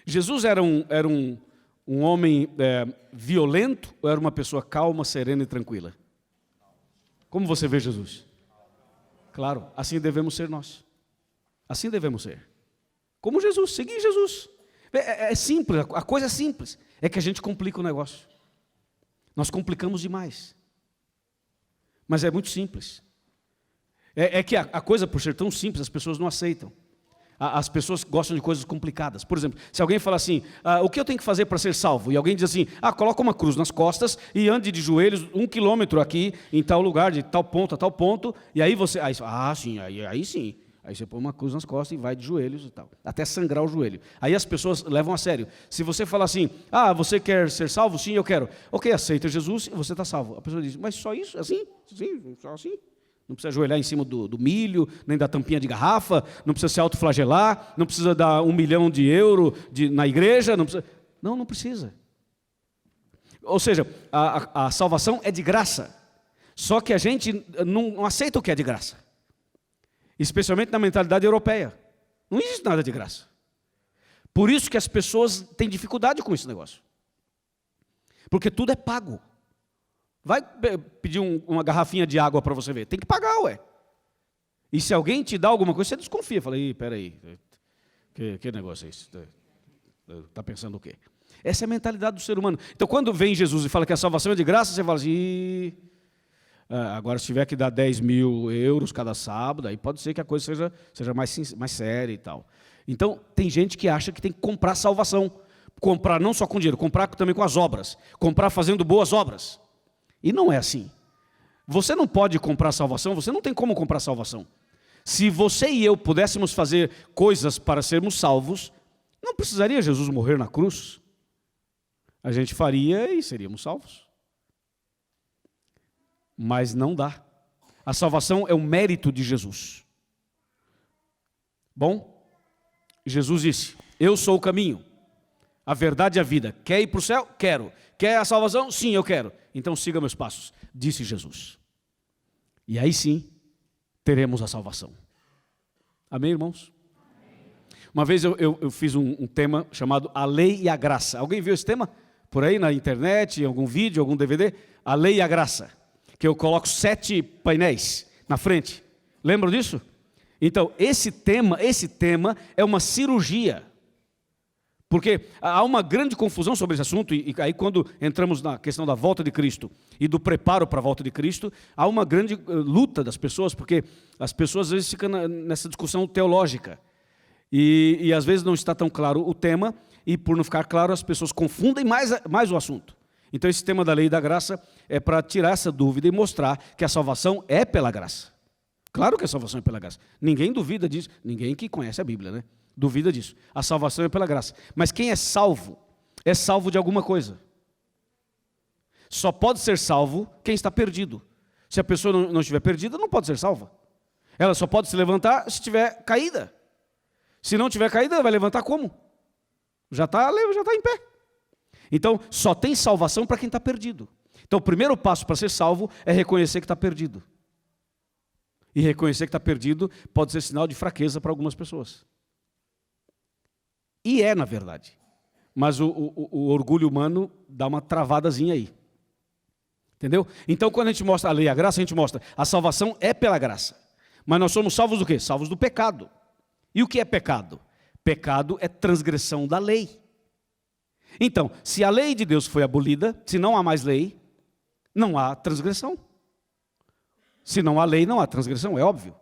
Jesus era um homem violento ou era uma pessoa calma, serena e tranquila? Como você vê Jesus? Claro, assim devemos ser nós. Assim devemos ser. Como Jesus, seguir Jesus. É simples, a coisa é simples. É que a gente complica o negócio. Nós complicamos demais. Mas é muito simples. É que a coisa, por ser tão simples, as pessoas não aceitam. As pessoas gostam de coisas complicadas. Por exemplo, se alguém fala assim, o que eu tenho que fazer para ser salvo? E alguém diz assim, coloca uma cruz nas costas e ande de joelhos 1 quilômetro aqui, em tal lugar, de tal ponto a tal ponto, e aí você, sim, aí sim. Aí você põe uma cruz nas costas e vai de joelhos e tal, até sangrar o joelho. Aí as pessoas levam a sério. Se você falar assim, você quer ser salvo? Sim, eu quero. Ok, aceita Jesus e você está salvo. A pessoa diz, mas só isso? Assim? Sim, só assim? Não precisa ajoelhar em cima do milho, nem da tampinha de garrafa, não precisa se autoflagelar, não precisa dar 1 milhão de euros na igreja, não precisa. Não precisa. Ou seja, a salvação é de graça. Só que a gente não aceita o que é de graça. Especialmente na mentalidade europeia. Não existe nada de graça. Por isso que as pessoas têm dificuldade com esse negócio. Porque tudo é pago. Vai pedir uma garrafinha de água para você ver. Tem que pagar, ué. E se alguém te dá alguma coisa, você desconfia. Fala, peraí, que negócio é esse? Está pensando o quê? Essa é a mentalidade do ser humano. Então, quando vem Jesus e fala que a salvação é de graça, você fala assim, agora se tiver que dar 10 mil euros cada sábado, aí pode ser que a coisa seja mais séria e tal. Então, tem gente que acha que tem que comprar salvação. Comprar não só com dinheiro, comprar também com as obras. Comprar fazendo boas obras. E não é assim. Você não pode comprar salvação, você não tem como comprar salvação. Se você e eu pudéssemos fazer coisas para sermos salvos, não precisaria Jesus morrer na cruz. A gente faria e seríamos salvos. Mas não dá. A salvação é um mérito de Jesus. Bom, Jesus disse, eu sou o caminho, a verdade e a vida. Quer ir para o céu? Quero. Quer a salvação? Sim, eu quero. Então siga meus passos, disse Jesus. E aí sim, teremos a salvação. Amém, irmãos? Amém. Uma vez eu fiz um tema chamado A Lei e a Graça. Alguém viu esse tema? Por aí na internet, em algum vídeo, algum DVD? A Lei e a Graça. Que eu coloco 7 painéis na frente. Lembram disso? Então, esse tema é uma cirurgia. Porque há uma grande confusão sobre esse assunto, e aí quando entramos na questão da volta de Cristo e do preparo para a volta de Cristo, há uma grande luta das pessoas, porque as pessoas às vezes ficam nessa discussão teológica, e às vezes não está tão claro o tema, e por não ficar claro as pessoas confundem mais o assunto. Então esse tema da lei e da graça é para tirar essa dúvida e mostrar que a salvação é pela graça. Claro que a salvação é pela graça, ninguém duvida disso, ninguém que conhece a Bíblia, né? Duvida disso. A salvação é pela graça. Mas quem é salvo de alguma coisa. Só pode ser salvo quem está perdido. Se a pessoa não estiver perdida, não pode ser salva. Ela só pode se levantar se estiver caída. Se não estiver caída, ela vai levantar como? Já está em pé. Então, só tem salvação para quem está perdido. Então, o primeiro passo para ser salvo é reconhecer que está perdido. E reconhecer que está perdido pode ser sinal de fraqueza para algumas pessoas. E é, na verdade. Mas o orgulho humano dá uma travadazinha aí. Entendeu? Então, quando a gente mostra a lei e a graça, a gente mostra a salvação é pela graça. Mas nós somos salvos do quê? Salvos do pecado. E o que é pecado? Pecado é transgressão da lei. Então, se a lei de Deus foi abolida, se não há mais lei, não há transgressão. Se não há lei, não há transgressão, é óbvio.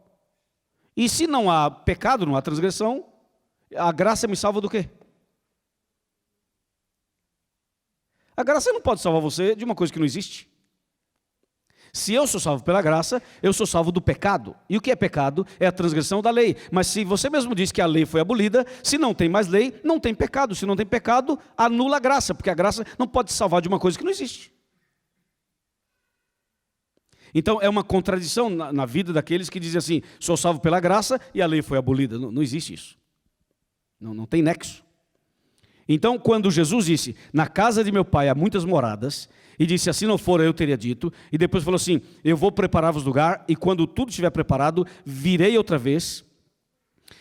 E se não há pecado, não há transgressão, a graça me salva do quê? A graça não pode salvar você de uma coisa que não existe. Se eu sou salvo pela graça, eu sou salvo do pecado. E o que é pecado? É a transgressão da lei. Mas se você mesmo diz que a lei foi abolida, se não tem mais lei, não tem pecado. Se não tem pecado, anula a graça, porque a graça não pode te salvar de uma coisa que não existe. Então é uma contradição na vida daqueles que dizem assim, sou salvo pela graça e a lei foi abolida. Não existe isso. Não tem nexo. Então, quando Jesus disse, na casa de meu pai há muitas moradas, e disse, assim não for, eu teria dito, e depois falou assim, eu vou preparar-vos lugar, e quando tudo estiver preparado, virei outra vez,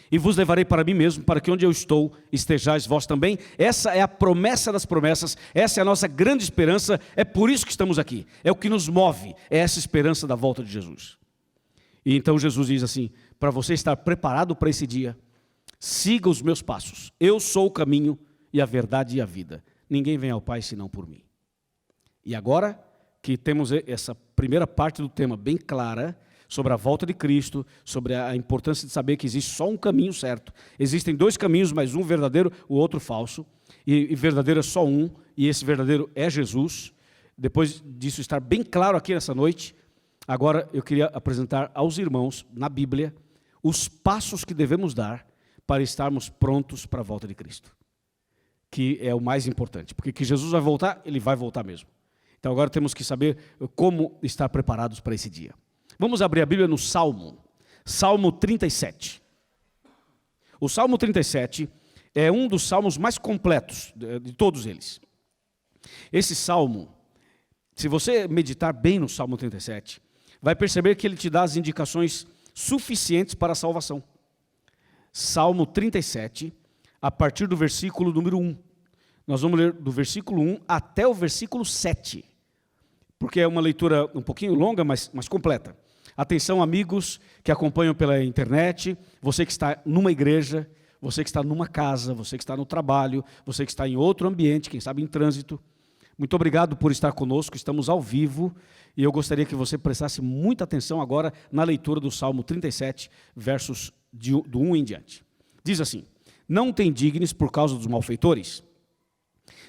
e vos levarei para mim mesmo, para que onde eu estou, estejais vós também. Essa é a promessa das promessas, essa é a nossa grande esperança, é por isso que estamos aqui, é o que nos move, é essa esperança da volta de Jesus. E então Jesus diz assim, para você estar preparado para esse dia, siga os meus passos. Eu sou o caminho e a verdade e a vida. Ninguém vem ao Pai senão por mim. E agora que temos essa primeira parte do tema bem clara, sobre a volta de Cristo, sobre a importância de saber que existe só um caminho certo. Existem dois caminhos, mas um verdadeiro, o outro falso. E verdadeiro é só um, e esse verdadeiro é Jesus. Depois disso estar bem claro aqui nessa noite, agora eu queria apresentar aos irmãos, na Bíblia, os passos que devemos dar para estarmos prontos para a volta de Cristo, que é o mais importante, porque que Jesus vai voltar, Ele vai voltar mesmo. Então agora temos que saber como estar preparados para esse dia. Vamos abrir a Bíblia no Salmo 37. O Salmo 37 é um dos salmos mais completos de todos eles. Esse salmo, se você meditar bem no Salmo 37, vai perceber que ele te dá as indicações suficientes para a salvação. Salmo 37, a partir do versículo número 1. Nós vamos ler do versículo 1 até o versículo 7, porque é uma leitura um pouquinho longa, mas completa. Atenção, amigos que acompanham pela internet, você que está numa igreja, você que está numa casa, você que está no trabalho, você que está em outro ambiente, quem sabe em trânsito. Muito obrigado por estar conosco, estamos ao vivo, e eu gostaria que você prestasse muita atenção agora na leitura do Salmo 37, versos do 1 em diante. Diz assim, não te indignes por causa dos malfeitores,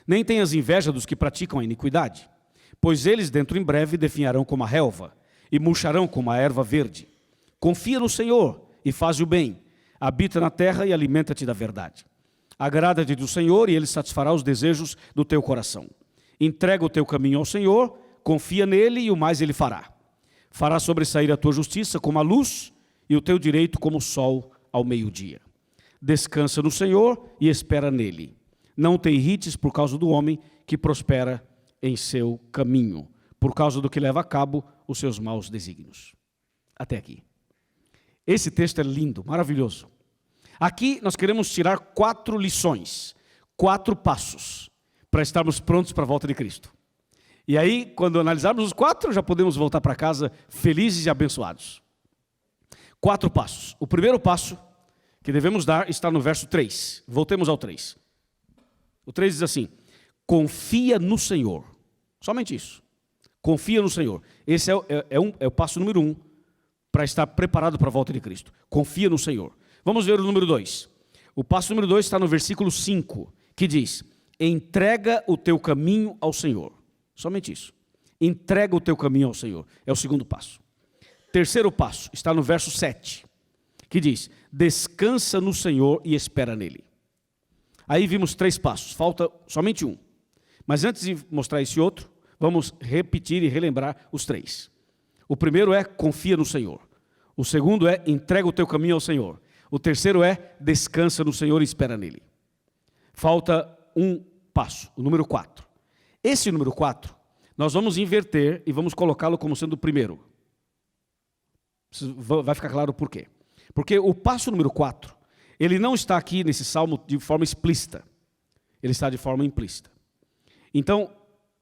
nem tenhas inveja dos que praticam a iniquidade, pois eles dentro em breve definharão como a relva, e murcharão como a erva verde. Confia no Senhor e faz o bem, habita na terra e alimenta-te da verdade. Agrada-te do Senhor e Ele satisfará os desejos do teu coração. Entrega o teu caminho ao Senhor, confia nele e o mais Ele fará. Fará sobressair a tua justiça como a luz e o teu direito como o sol ao meio-dia. Descansa no Senhor e espera nele. Não te irrites por causa do homem que prospera em seu caminho, por causa do que leva a cabo os seus maus desígnios. Até aqui. Esse texto é lindo, maravilhoso. Aqui nós queremos tirar 4 lições, 4 passos, para estarmos prontos para a volta de Cristo. E aí, quando analisarmos os 4, já podemos voltar para casa felizes e abençoados. 4 passos. O primeiro passo que devemos dar está no verso 3. Voltemos ao 3. O 3 diz assim: confia no Senhor. Somente isso. Confia no Senhor. Esse é o passo número 1 para estar preparado para a volta de Cristo. Confia no Senhor. Vamos ver o número 2. O passo número 2 está no versículo 5, que diz: entrega o teu caminho ao Senhor. Somente isso. Entrega o teu caminho ao Senhor. É o segundo passo. Terceiro passo está no verso 7, que diz: descansa no Senhor e espera nele. Aí vimos 3 passos, falta somente um. Mas antes de mostrar esse outro, vamos repetir e relembrar os 3. O primeiro é confia no Senhor. O segundo é entrega o teu caminho ao Senhor. O terceiro é descansa no Senhor e espera nele. Falta um passo, o número 4. Esse número 4, nós vamos inverter e vamos colocá-lo como sendo o primeiro. Vai ficar claro por quê. Porque o passo número 4, ele não está aqui nesse salmo de forma explícita. Ele está de forma implícita. Então,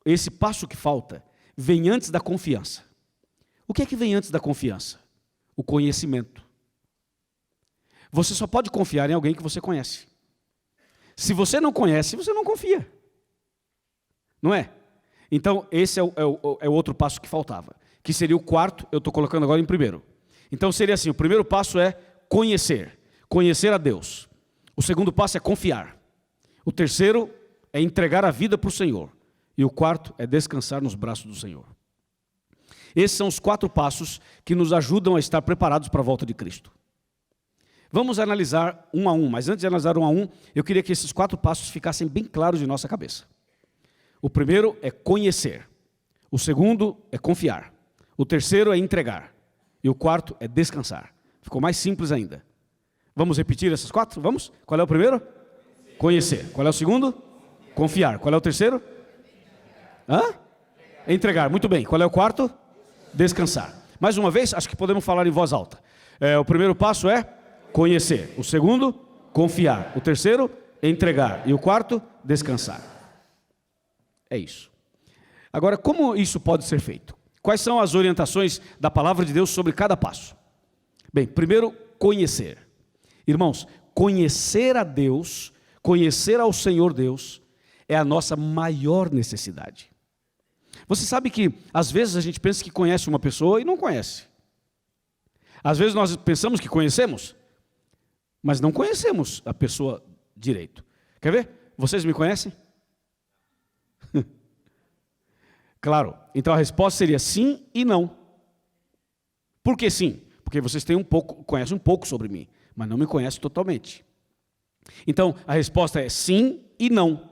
esse passo que falta vem antes da confiança. O que é que vem antes da confiança? O conhecimento. Você só pode confiar em alguém que você conhece. Se você não conhece, você não confia. Não é? Então, esse é o outro passo que faltava. Que seria o 4, eu estou colocando agora em primeiro. Então, seria assim: o primeiro passo é conhecer. Conhecer a Deus. O segundo passo é confiar. O terceiro é entregar a vida para o Senhor. E o quarto é descansar nos braços do Senhor. Esses são os 4 passos que nos ajudam a estar preparados para a volta de Cristo. Vamos analisar um a um, mas antes de analisar um a um, eu queria que esses 4 passos ficassem bem claros em nossa cabeça. O primeiro é conhecer. O segundo é confiar. O terceiro é entregar. E o quarto é descansar. Ficou mais simples ainda. Vamos repetir essas 4? Vamos? Qual é o primeiro? Conhecer. Qual é o segundo? Confiar. Qual é o terceiro? Entregar. Muito bem. Qual é o quarto? Descansar. Mais uma vez, acho que podemos falar em voz alta. O primeiro passo é conhecer. O segundo, confiar. O terceiro, entregar. E o quarto, descansar. É isso. Agora, como isso pode ser feito? Quais são as orientações da palavra de Deus sobre cada passo? Bem, primeiro, conhecer. Irmãos, conhecer a Deus, conhecer ao Senhor Deus, é a nossa maior necessidade. Você sabe que, às vezes, a gente pensa que conhece uma pessoa e não conhece. Às vezes nós pensamos que conhecemos, mas não conhecemos a pessoa direito. Quer ver? Vocês me conhecem? Claro, então a resposta seria sim e não. Por que sim? Porque vocês conhecem um pouco sobre mim, mas não me conhecem totalmente. Então, a resposta é sim e não.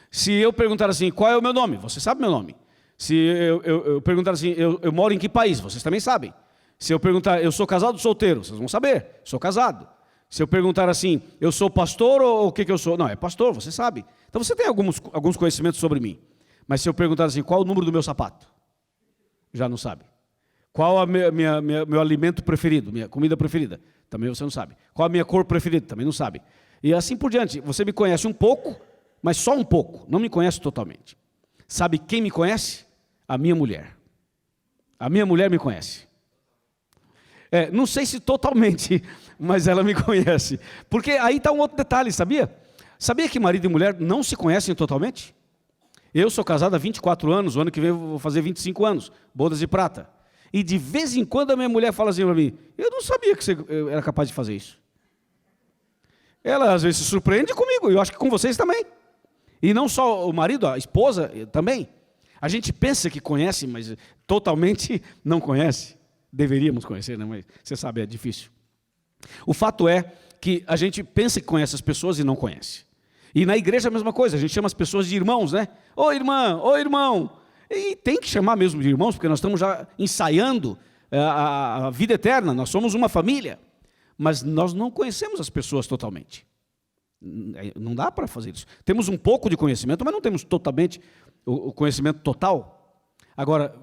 Se eu perguntar assim, qual é o meu nome? Você sabe meu nome. Se eu perguntar assim, eu moro em que país? Vocês também sabem. Se eu perguntar, eu sou casado ou solteiro? Vocês vão saber, sou casado. Se eu perguntar assim, eu sou pastor ou o que eu sou? Não, é pastor, você sabe. Então você tem alguns conhecimentos sobre mim. Mas se eu perguntar assim, qual o número do meu sapato? Já não sabe. Qual meu alimento preferido, minha comida preferida? Também você não sabe. Qual a minha cor preferida? Também não sabe. E assim por diante. Você me conhece um pouco, mas só um pouco. Não me conhece totalmente. Sabe quem me conhece? A minha mulher. A minha mulher me conhece. Não sei se totalmente, mas ela me conhece. Porque aí está um outro detalhe, sabia? Sabia que marido e mulher não se conhecem totalmente? Eu sou casado há 24 anos, o ano que vem eu vou fazer 25 anos, bodas de prata. E de vez em quando a minha mulher fala assim para mim, eu não sabia que você era capaz de fazer isso. Ela às vezes se surpreende comigo, eu acho que com vocês também. E não só o marido, a esposa também. A gente pensa que conhece, mas totalmente não conhece. Deveríamos conhecer, né? Mas você sabe, é difícil. O fato é que a gente pensa que conhece as pessoas e não conhece. E na igreja a mesma coisa, a gente chama as pessoas de irmãos, né? Ô irmã, ô irmão. E tem que chamar mesmo de irmãos, porque nós estamos já ensaiando a vida eterna, nós somos uma família. Mas nós não conhecemos as pessoas totalmente. Não dá para fazer isso. Temos um pouco de conhecimento, mas não temos totalmente o conhecimento total. Agora,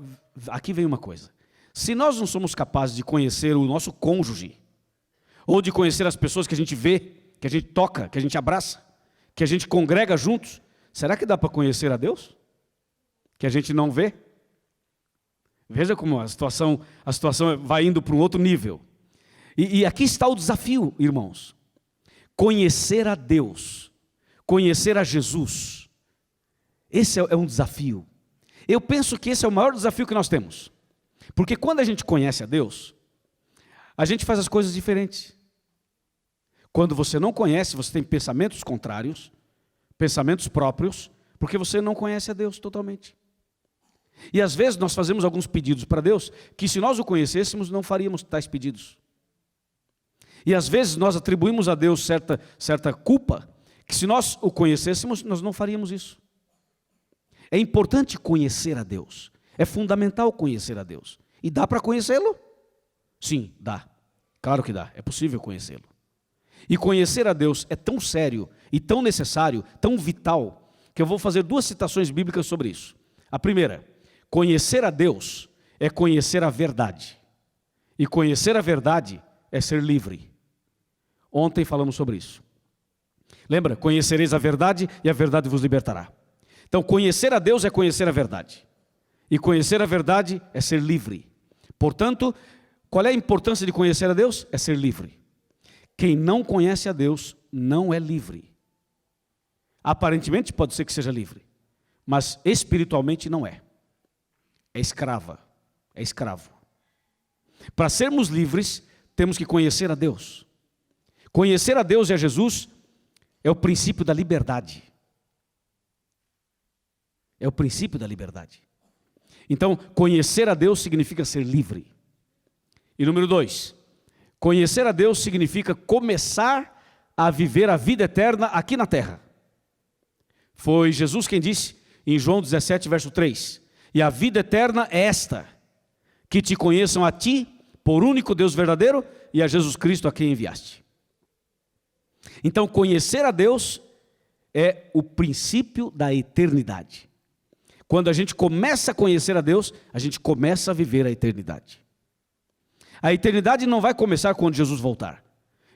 aqui vem uma coisa. Se nós não somos capazes de conhecer o nosso cônjuge, ou de conhecer as pessoas que a gente vê, que a gente toca, que a gente abraça, que a gente congrega juntos, será que dá para conhecer a Deus? Que a gente não vê? Veja como a situação vai indo para um outro nível. E aqui está o desafio, irmãos. Conhecer a Deus, conhecer a Jesus. Esse é um desafio. Eu penso que esse é o maior desafio que nós temos. Porque quando a gente conhece a Deus, a gente faz as coisas diferentes. Quando você não conhece, você tem pensamentos contrários, pensamentos próprios, porque você não conhece a Deus totalmente. E às vezes nós fazemos alguns pedidos para Deus, que se nós o conhecêssemos, não faríamos tais pedidos. E às vezes nós atribuímos a Deus certa culpa, que se nós o conhecêssemos, nós não faríamos isso. É importante conhecer a Deus, é fundamental conhecer a Deus. E dá para conhecê-lo? Sim, dá. Claro que dá, é possível conhecê-lo. E conhecer a Deus é tão sério e tão necessário, tão vital, que eu vou fazer 2 citações bíblicas sobre isso. A primeira, conhecer a Deus é conhecer a verdade. E conhecer a verdade é ser livre. Ontem falamos sobre isso. Lembra? Conhecereis a verdade e a verdade vos libertará. Então, conhecer a Deus é conhecer a verdade. E conhecer a verdade é ser livre. Portanto, qual é a importância de conhecer a Deus? É ser livre. Quem não conhece a Deus não é livre. Aparentemente pode ser que seja livre, mas espiritualmente não é. É escrava, é escravo. Para sermos livres, temos que conhecer a Deus. Conhecer a Deus e a Jesus é o princípio da liberdade. É o princípio da liberdade. Então, conhecer a Deus significa ser livre. E número 2, conhecer a Deus significa começar a viver a vida eterna aqui na terra. Foi Jesus quem disse em João 17, verso 3, e a vida eterna é esta, que te conheçam a ti, por único Deus verdadeiro, e a Jesus Cristo a quem enviaste. Então, conhecer a Deus é o princípio da eternidade. Quando a gente começa a conhecer a Deus, a gente começa a viver a eternidade. A eternidade não vai começar quando Jesus voltar.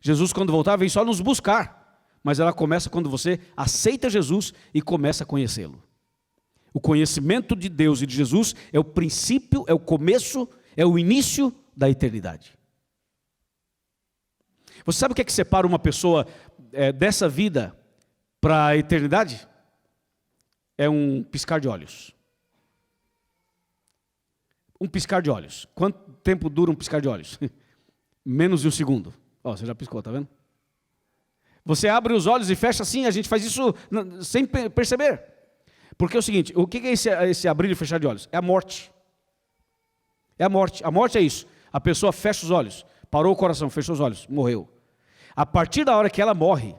Jesus, quando voltar, vem só nos buscar. Mas ela começa quando você aceita Jesus e começa a conhecê-lo. O conhecimento de Deus e de Jesus é o princípio, é o começo, é o início da eternidade. Você sabe o que é que separa uma pessoa dessa vida para a eternidade? É um piscar de olhos. Um piscar de olhos. Quanto tempo dura um piscar de olhos? Menos de 1 segundo. Ó, você já piscou, tá vendo? Você abre os olhos e fecha assim, a gente faz isso sem perceber. Porque é o seguinte, o que é esse abrir e fechar de olhos? É a morte. É a morte. A morte é isso. A pessoa fecha os olhos, parou o coração, fechou os olhos, morreu. A partir da hora que ela morre,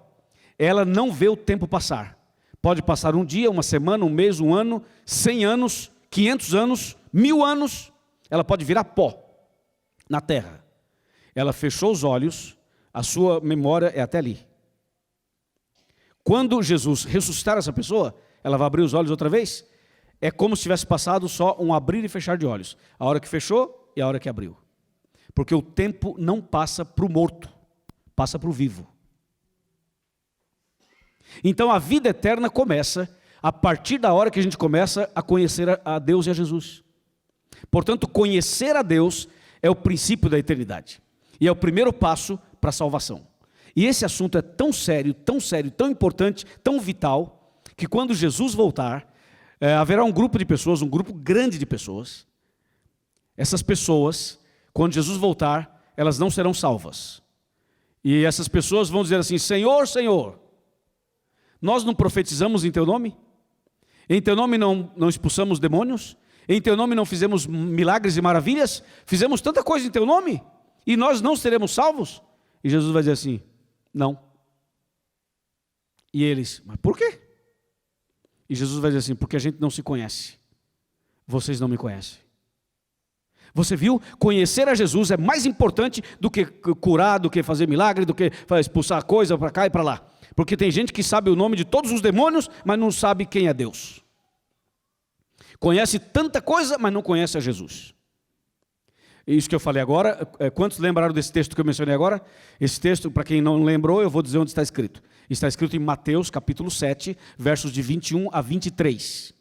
ela não vê o tempo passar. Pode passar um dia, uma semana, um mês, um ano, 100 anos, 500 anos, 1000 anos. Ela pode virar pó na terra. Ela fechou os olhos, a sua memória é até ali. Quando Jesus ressuscitar essa pessoa, ela vai abrir os olhos outra vez. É como se tivesse passado só um abrir e fechar de olhos. A hora que fechou e a hora que abriu. Porque o tempo não passa para o morto, passa para o vivo. Então a vida eterna começa a partir da hora que a gente começa a conhecer a Deus e a Jesus. Portanto, conhecer a Deus é o princípio da eternidade. E é o primeiro passo para a salvação. E esse assunto é tão sério, tão importante, tão vital, que quando Jesus voltar, haverá um grupo de pessoas, um grupo grande de pessoas. Essas pessoas, quando Jesus voltar, elas não serão salvas. E essas pessoas vão dizer assim: Senhor, Senhor, nós não profetizamos em Teu nome? Em Teu nome não expulsamos demônios? Em Teu nome não fizemos milagres e maravilhas? Fizemos tanta coisa em Teu nome? E nós não seremos salvos? E Jesus vai dizer assim: não. E eles: mas por quê? E Jesus vai dizer assim: porque a gente não se conhece. Vocês não me conhecem. Você viu? Conhecer a Jesus é mais importante do que curar, do que fazer milagre, do que expulsar coisa para cá e para lá. Porque tem gente que sabe o nome de todos os demônios, mas não sabe quem é Deus. Conhece tanta coisa, mas não conhece a Jesus. Isso que eu falei agora, quantos lembraram desse texto que eu mencionei agora? Esse texto, para quem não lembrou, eu vou dizer onde está escrito. Está escrito em Mateus capítulo 7, versos de 21 a 23.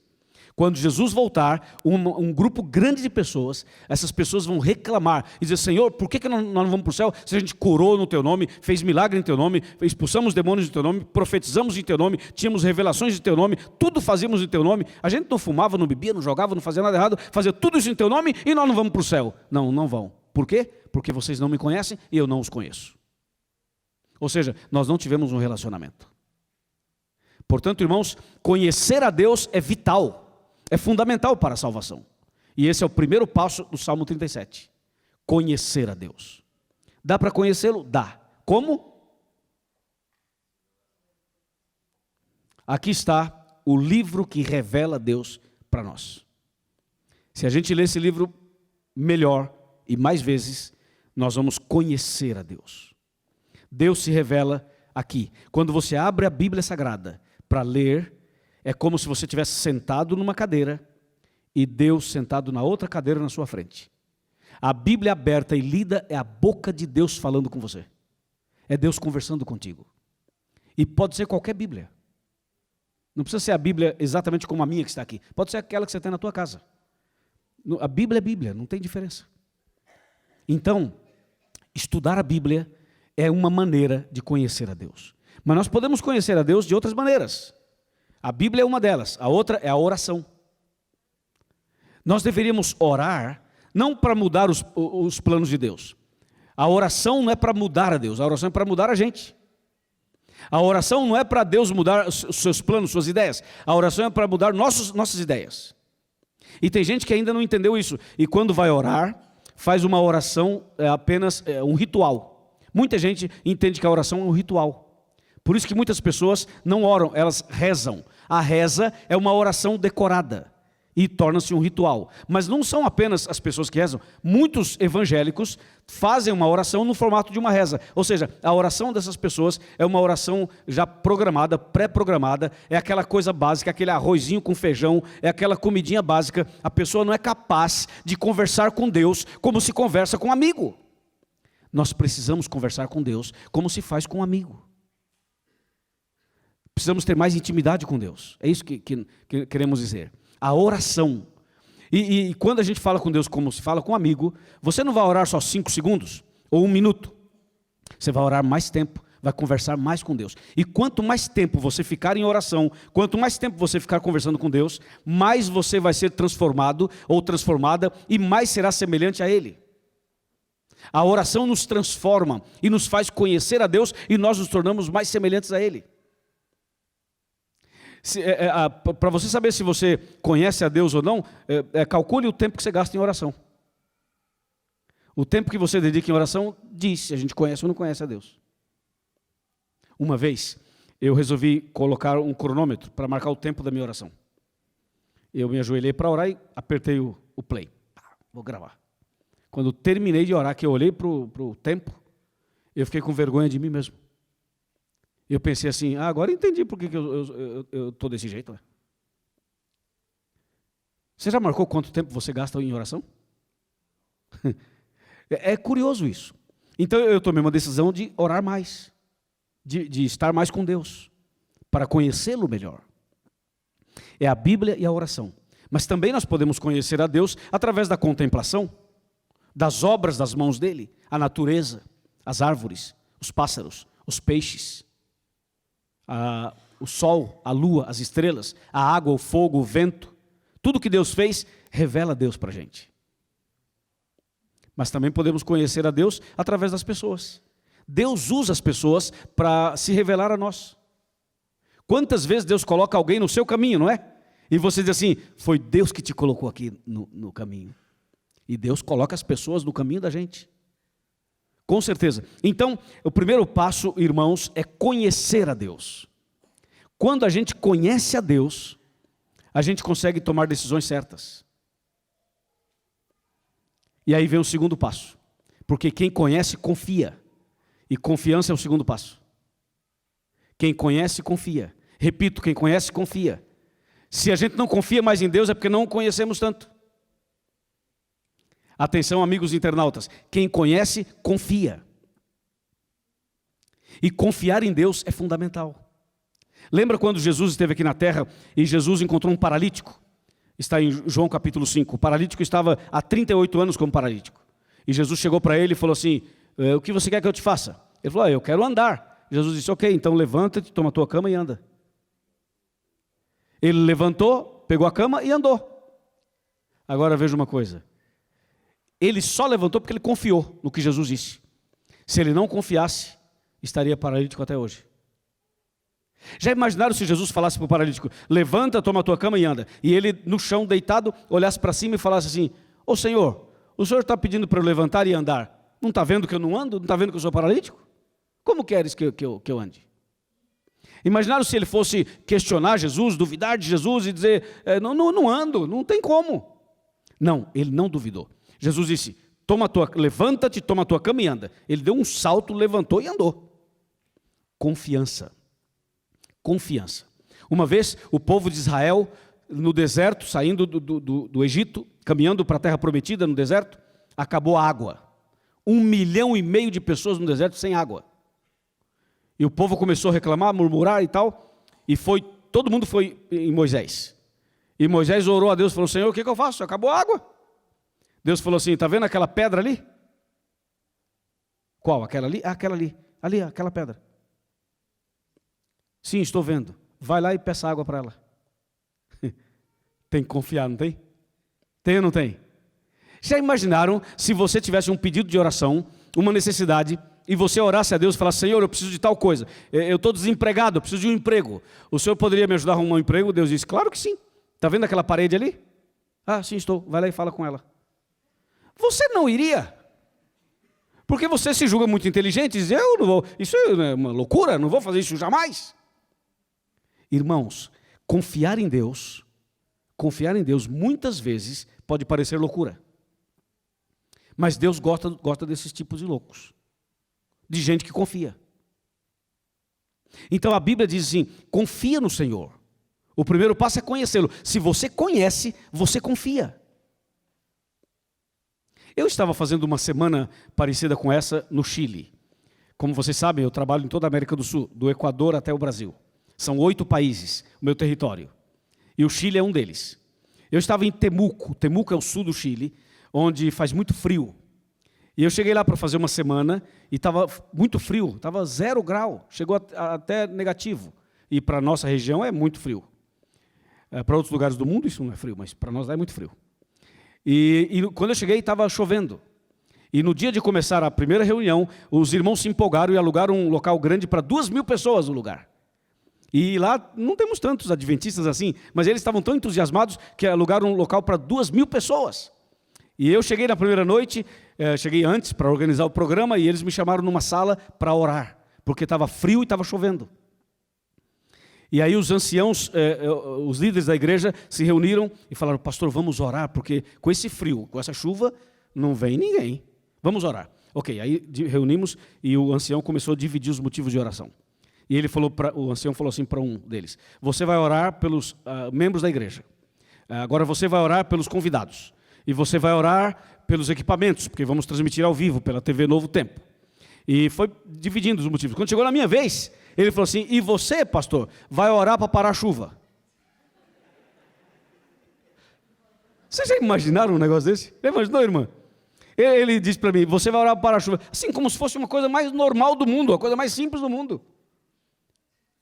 Quando Jesus voltar, um grupo grande de pessoas, essas pessoas vão reclamar e dizer: Senhor, por que nós não vamos para o céu se a gente curou no Teu nome, fez milagre em Teu nome, expulsamos demônios em Teu nome, profetizamos em Teu nome, tínhamos revelações em Teu nome, tudo fazíamos em Teu nome, a gente não fumava, não bebia, não jogava, não fazia nada errado, fazia tudo isso em Teu nome e nós não vamos para o céu. Não, não vão. Por quê? Porque vocês não me conhecem e eu não os conheço. Ou seja, nós não tivemos um relacionamento. Portanto, irmãos, conhecer a Deus é vital, é fundamental para a salvação. E esse é o primeiro passo do Salmo 37. Conhecer a Deus. Dá para conhecê-lo? Dá. Como? Aqui está o livro que revela Deus para nós. Se a gente ler esse livro melhor e mais vezes, nós vamos conhecer a Deus. Deus se revela aqui. Quando você abre a Bíblia Sagrada para ler, é como se você estivesse sentado numa cadeira e Deus sentado na outra cadeira na sua frente. A Bíblia aberta e lida é a boca de Deus falando com você. É Deus conversando contigo. E pode ser qualquer Bíblia. Não precisa ser a Bíblia exatamente como a minha que está aqui. Pode ser aquela que você tem na tua casa. A Bíblia é Bíblia, não tem diferença. Então, estudar a Bíblia é uma maneira de conhecer a Deus. Mas nós podemos conhecer a Deus de outras maneiras. A Bíblia é uma delas, a outra é a oração. Nós deveríamos orar, não para mudar os planos de Deus. A oração não é para mudar a Deus, a oração é para mudar a gente. A oração não é para Deus mudar os seus planos, suas ideias. A oração é para mudar nossas ideias. E tem gente que ainda não entendeu isso. E quando vai orar, faz uma oração apenas um ritual. Muita gente entende que a oração é um ritual. Por isso que muitas pessoas não oram, elas rezam. A reza é uma oração decorada e torna-se um ritual. Mas não são apenas as pessoas que rezam. Muitos evangélicos fazem uma oração no formato de uma reza. Ou seja, a oração dessas pessoas é uma oração já programada, pré-programada. É aquela coisa básica, aquele arrozinho com feijão, é aquela comidinha básica. A pessoa não é capaz de conversar com Deus como se conversa com um amigo. Nós precisamos conversar com Deus como se faz com um amigo. Precisamos ter mais intimidade com Deus. É isso que queremos dizer. A oração. E quando a gente fala com Deus como se fala com um amigo, você não vai orar só 5 segundos ou 1 minuto. Você vai orar mais tempo, vai conversar mais com Deus. E quanto mais tempo você ficar em oração, quanto mais tempo você ficar conversando com Deus, mais você vai ser transformado ou transformada e mais será semelhante a Ele. A oração nos transforma e nos faz conhecer a Deus e nós nos tornamos mais semelhantes a Ele. Para você saber se você conhece a Deus ou não, calcule o tempo que você gasta em oração. O tempo que você dedica em oração diz se a gente conhece ou não conhece a Deus. Uma vez, eu resolvi colocar um cronômetro para marcar o tempo da minha oração. Eu me ajoelhei para orar e apertei o play. Vou gravar. Quando terminei de orar, que eu olhei para o tempo, eu fiquei com vergonha de mim mesmo. Eu pensei assim, agora eu entendi por que eu estou desse jeito. Você já marcou quanto tempo você gasta em oração? É curioso isso. Então eu tomei uma decisão de orar mais, de estar mais com Deus, para conhecê-lo melhor. É a Bíblia e a oração. Mas também nós podemos conhecer a Deus através da contemplação, das obras das mãos dele, a natureza, as árvores, os pássaros, os peixes, o sol, a lua, as estrelas, a água, o fogo, o vento. Tudo que Deus fez revela Deus para a gente. Mas também podemos conhecer a Deus através das pessoas. Deus usa as pessoas para se revelar a nós. Quantas vezes Deus coloca alguém no seu caminho, não é? E você diz assim, foi Deus que te colocou aqui no caminho. E Deus coloca as pessoas no caminho da gente. Com certeza. Então, o primeiro passo, irmãos, é conhecer a Deus. Quando a gente conhece a Deus, a gente consegue tomar decisões certas. E aí vem o segundo passo. Porque quem conhece, confia. E confiança é o segundo passo. Quem conhece, confia. Repito, quem conhece, confia. Se a gente não confia mais em Deus, é porque não o conhecemos tanto. Atenção, amigos internautas, quem conhece, confia. E confiar em Deus é fundamental. Lembra quando Jesus esteve aqui na terra e Jesus encontrou um paralítico? Está em João capítulo 5. O paralítico estava há 38 anos como paralítico. E Jesus chegou para ele e falou assim, o que você quer que eu te faça? Ele falou, eu quero andar. Jesus disse, ok, então levanta-te, toma a tua cama e anda. Ele levantou, pegou a cama e andou. Agora veja uma coisa. Ele só levantou porque ele confiou no que Jesus disse. Se ele não confiasse, estaria paralítico até hoje. Já imaginaram se Jesus falasse para o paralítico, levanta, toma a tua cama e anda. E ele no chão deitado, olhasse para cima e falasse assim, ô Senhor, o Senhor está pedindo para eu levantar e andar. Não está vendo que eu não ando? Não está vendo que eu sou paralítico? Como queres que eu ande? Imaginaram se ele fosse questionar Jesus, duvidar de Jesus e dizer, não ando, não tem como. Não, ele não duvidou. Jesus disse, levanta-te, toma a tua cama e anda. Ele deu um salto, levantou e andou. Confiança. Confiança. Uma vez, o povo de Israel, no deserto, saindo do Egito, caminhando para a terra prometida no deserto, acabou a água. 1,5 milhão de pessoas no deserto sem água. E o povo começou a reclamar, murmurar e tal, e todo mundo foi em Moisés. E Moisés orou a Deus e falou, Senhor, o que eu faço? Acabou a água. Deus falou assim, está vendo aquela pedra ali? Qual? Aquela ali? Ah, aquela ali. Ali, aquela pedra. Sim, estou vendo. Vai lá e peça água para ela. Tem que confiar, não tem? Tem ou não tem? Já imaginaram se você tivesse um pedido de oração, uma necessidade, e você orasse a Deus e falasse, Senhor, eu preciso de tal coisa. Eu estou desempregado, eu preciso de um emprego. O Senhor poderia me ajudar a arrumar um emprego? Deus disse, claro que sim. Está vendo aquela parede ali? Ah, sim, estou. Vai lá e fala com ela. Você não iria? Porque você se julga muito inteligente e diz, eu não vou, isso é uma loucura, não vou fazer isso jamais. Irmãos, confiar em Deus muitas vezes pode parecer loucura. Mas Deus gosta desses tipos de loucos. De gente que confia. Então a Bíblia diz assim, confia no Senhor. O primeiro passo é conhecê-lo. Se você conhece, você confia. Eu estava fazendo uma semana parecida com essa no Chile. Como vocês sabem, eu trabalho em toda a América do Sul, do Equador até o Brasil. São 8 países, o meu território. E o Chile é um deles. Eu estava em Temuco. Temuco é o sul do Chile, onde faz muito frio. E eu cheguei lá para fazer uma semana e estava muito frio, estava 0 grau, chegou até negativo. E para a nossa região é muito frio. Para outros lugares do mundo isso não é frio, mas para nós lá é muito frio. E quando eu cheguei estava chovendo. E no dia de começar a primeira reunião, os irmãos se empolgaram e alugaram um local grande para 2.000 pessoas no lugar. E lá não temos tantos adventistas assim, mas eles estavam tão entusiasmados que alugaram um local para 2.000 pessoas. E eu cheguei na primeira noite, cheguei antes para organizar o programa e eles me chamaram numa sala para orar, porque estava frio e estava chovendo. E aí os anciãos, os líderes da igreja se reuniram e falaram, pastor, vamos orar, porque com esse frio, com essa chuva, não vem ninguém. Vamos orar. Ok, aí reunimos e o ancião começou a dividir os motivos de oração. E o ancião falou assim para um deles, você vai orar pelos membros da igreja. Agora você vai orar pelos convidados. E você vai orar pelos equipamentos, porque vamos transmitir ao vivo pela TV Novo Tempo. E foi dividindo os motivos. Quando chegou na minha vez, ele falou assim, e você, pastor, vai orar para parar a chuva? Vocês já imaginaram um negócio desse? Já imaginou, irmã? Ele disse para mim, você vai orar para parar a chuva. Assim como se fosse uma coisa mais normal do mundo, a coisa mais simples do mundo.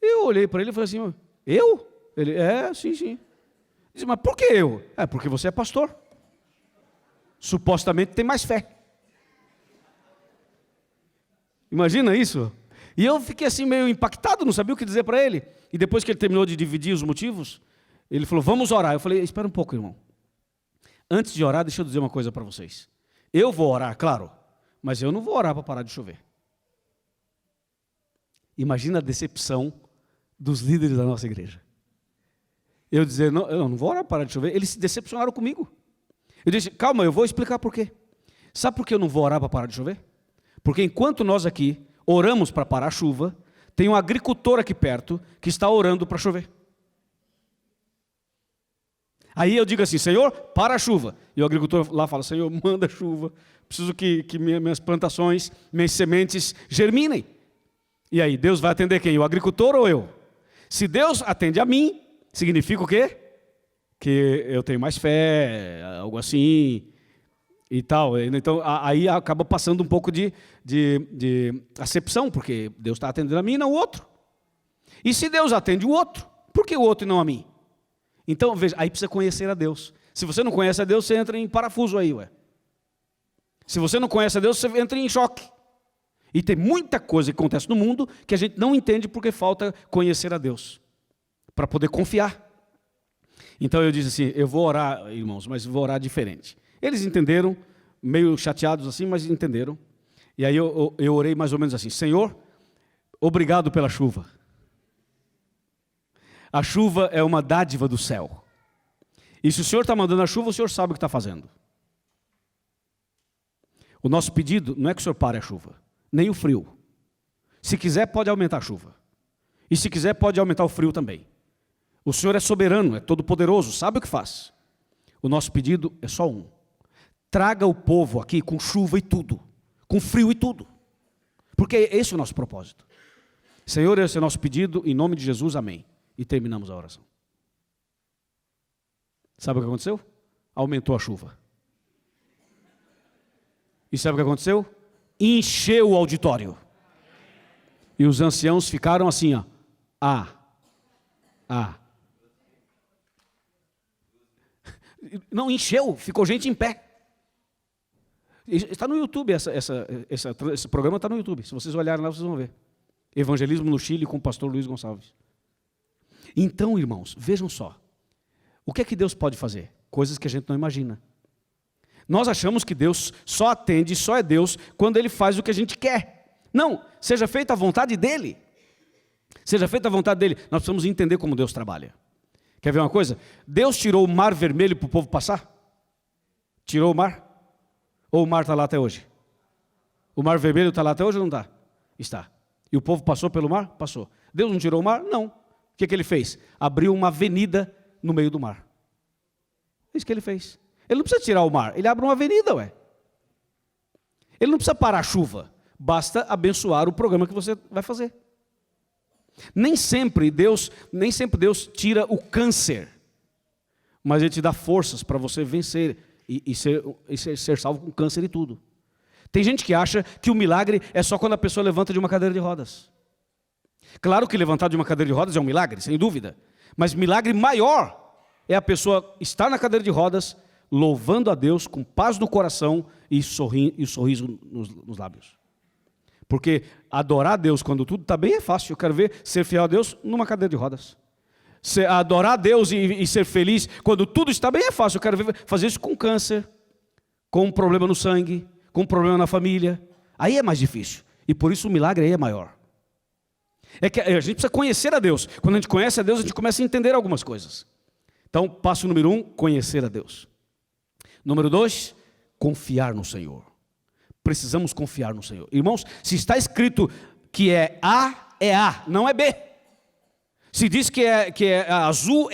Eu olhei para ele e falei assim, eu? Ele, sim. Eu disse, mas por que eu? Porque você é pastor. Supostamente tem mais fé. Imagina isso? E eu fiquei assim meio impactado, não sabia o que dizer para ele. E depois que ele terminou de dividir os motivos, ele falou, vamos orar. Eu falei, espera um pouco, irmão. Antes de orar, deixa eu dizer uma coisa para vocês. Eu vou orar, claro, mas eu não vou orar para parar de chover. Imagina a decepção dos líderes da nossa igreja. Eu dizer, não, eu não vou orar para parar de chover. Eles se decepcionaram comigo. Eu disse, calma, eu vou explicar por quê. Sabe por que eu não vou orar para parar de chover? Porque enquanto nós aqui oramos para parar a chuva, tem um agricultor aqui perto que está orando para chover. Aí eu digo assim, Senhor, para a chuva. E o agricultor lá fala, Senhor, manda chuva. Preciso que minhas plantações, minhas sementes germinem. E aí, Deus vai atender quem? O agricultor ou eu? Se Deus atende a mim, significa o quê? que eu tenho mais fé, algo assim e tal. Então, aí acaba passando um pouco de acepção, porque Deus está atendendo a mim e não o outro. E se Deus atende o outro, por que o outro e não a mim? Então, veja, aí precisa conhecer a Deus. Se você não conhece a Deus, você entra em parafuso aí, ué. Se você não conhece a Deus, você entra em choque. E tem muita coisa que acontece no mundo que a gente não entende porque falta conhecer a Deus, para poder confiar. Então eu disse assim, eu vou orar, irmãos, mas vou orar diferente. Eles entenderam, meio chateados assim, mas entenderam. E aí eu orei mais ou menos assim, Senhor, obrigado pela chuva. A chuva é uma dádiva do céu. E se o Senhor está mandando a chuva, o Senhor sabe o que está fazendo. O nosso pedido não é que o Senhor pare a chuva, nem o frio. Se quiser, pode aumentar a chuva. E se quiser, pode aumentar o frio também. O Senhor é soberano, é todo-poderoso, sabe o que faz. O nosso pedido é só um. Traga o povo aqui com chuva e tudo, com frio e tudo. Porque esse é o nosso propósito. Senhor, esse é o nosso pedido, em nome de Jesus, amém. E terminamos a oração. Sabe o que aconteceu? Aumentou a chuva. E sabe o que aconteceu? Encheu o auditório. E os anciãos ficaram assim, ó. Não, encheu, ficou gente em pé. Está no YouTube, esse programa está no YouTube. Se vocês olharem lá, vocês vão ver. Evangelismo no Chile com o pastor Luiz Gonçalves. Então, irmãos, vejam só. O que é que Deus pode fazer? Coisas que a gente não imagina. Nós achamos que Deus só atende, só é Deus, quando Ele faz o que a gente quer. Não, seja feita a vontade dEle. Seja feita a vontade dEle. Nós precisamos entender como Deus trabalha. Quer ver uma coisa? Deus tirou o mar vermelho para o povo passar? Tirou o mar? Ou o mar está lá até hoje? O mar vermelho está lá até hoje ou não está? Está. E o povo passou pelo mar? Passou. Deus não tirou o mar? Não. O que Ele fez? Abriu uma avenida no meio do mar. É isso que Ele fez. Ele não precisa tirar o mar, Ele abre uma avenida, ué. Ele não precisa parar a chuva, basta abençoar o programa que você vai fazer. Nem sempre Deus tira o câncer, mas Ele te dá forças para você vencer e ser salvo com câncer e tudo. Tem gente que acha que o milagre é só quando a pessoa levanta de uma cadeira de rodas. Claro que levantar de uma cadeira de rodas é um milagre, sem dúvida. Mas milagre maior é a pessoa estar na cadeira de rodas, louvando a Deus com paz no coração e sorriso nos lábios. Porque adorar a Deus quando tudo está bem é fácil. Eu quero ver ser fiel a Deus numa cadeira de rodas. Adorar a Deus e ser feliz quando tudo está bem é fácil. Eu quero ver fazer isso com câncer, com um problema no sangue, com um problema na família. Aí é mais difícil. E por isso o milagre aí é maior. É que a gente precisa conhecer a Deus. Quando a gente conhece a Deus, a gente começa a entender algumas coisas. Então, passo número 1, conhecer a Deus. Número 2, confiar no Senhor. Precisamos confiar no Senhor. Irmãos, se está escrito que é A, não é B. Se diz que é azul,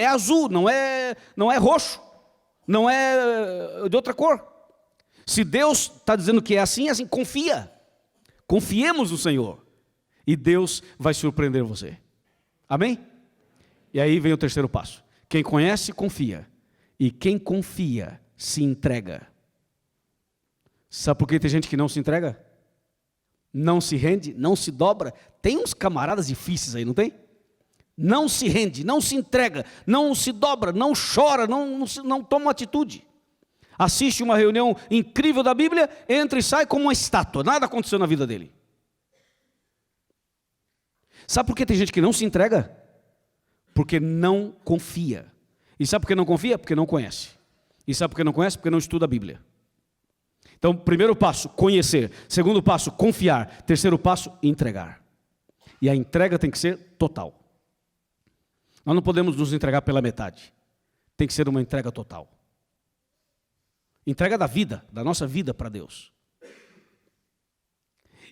não é roxo, não é de outra cor. Se Deus está dizendo que é assim, confia. Confiemos no Senhor. E Deus vai surpreender você. Amém? E aí vem o terceiro passo. Quem conhece, confia. E quem confia, se entrega. Sabe por que tem gente que não se entrega? Não se rende, não se dobra. Tem uns camaradas difíceis aí, não tem? Não se rende, não se entrega, não se dobra, não chora, não toma atitude. Assiste uma reunião incrível da Bíblia, entra e sai como uma estátua. Nada aconteceu na vida dele. Sabe por que tem gente que não se entrega? Porque não confia. E sabe por que não confia? Porque não conhece. E sabe por que não conhece? Porque não estuda a Bíblia. Então, primeiro passo, conhecer. Segundo passo, confiar. Terceiro passo, entregar. E a entrega tem que ser total. Nós não podemos nos entregar pela metade. Tem que ser uma entrega total. Entrega da vida, da nossa vida para Deus.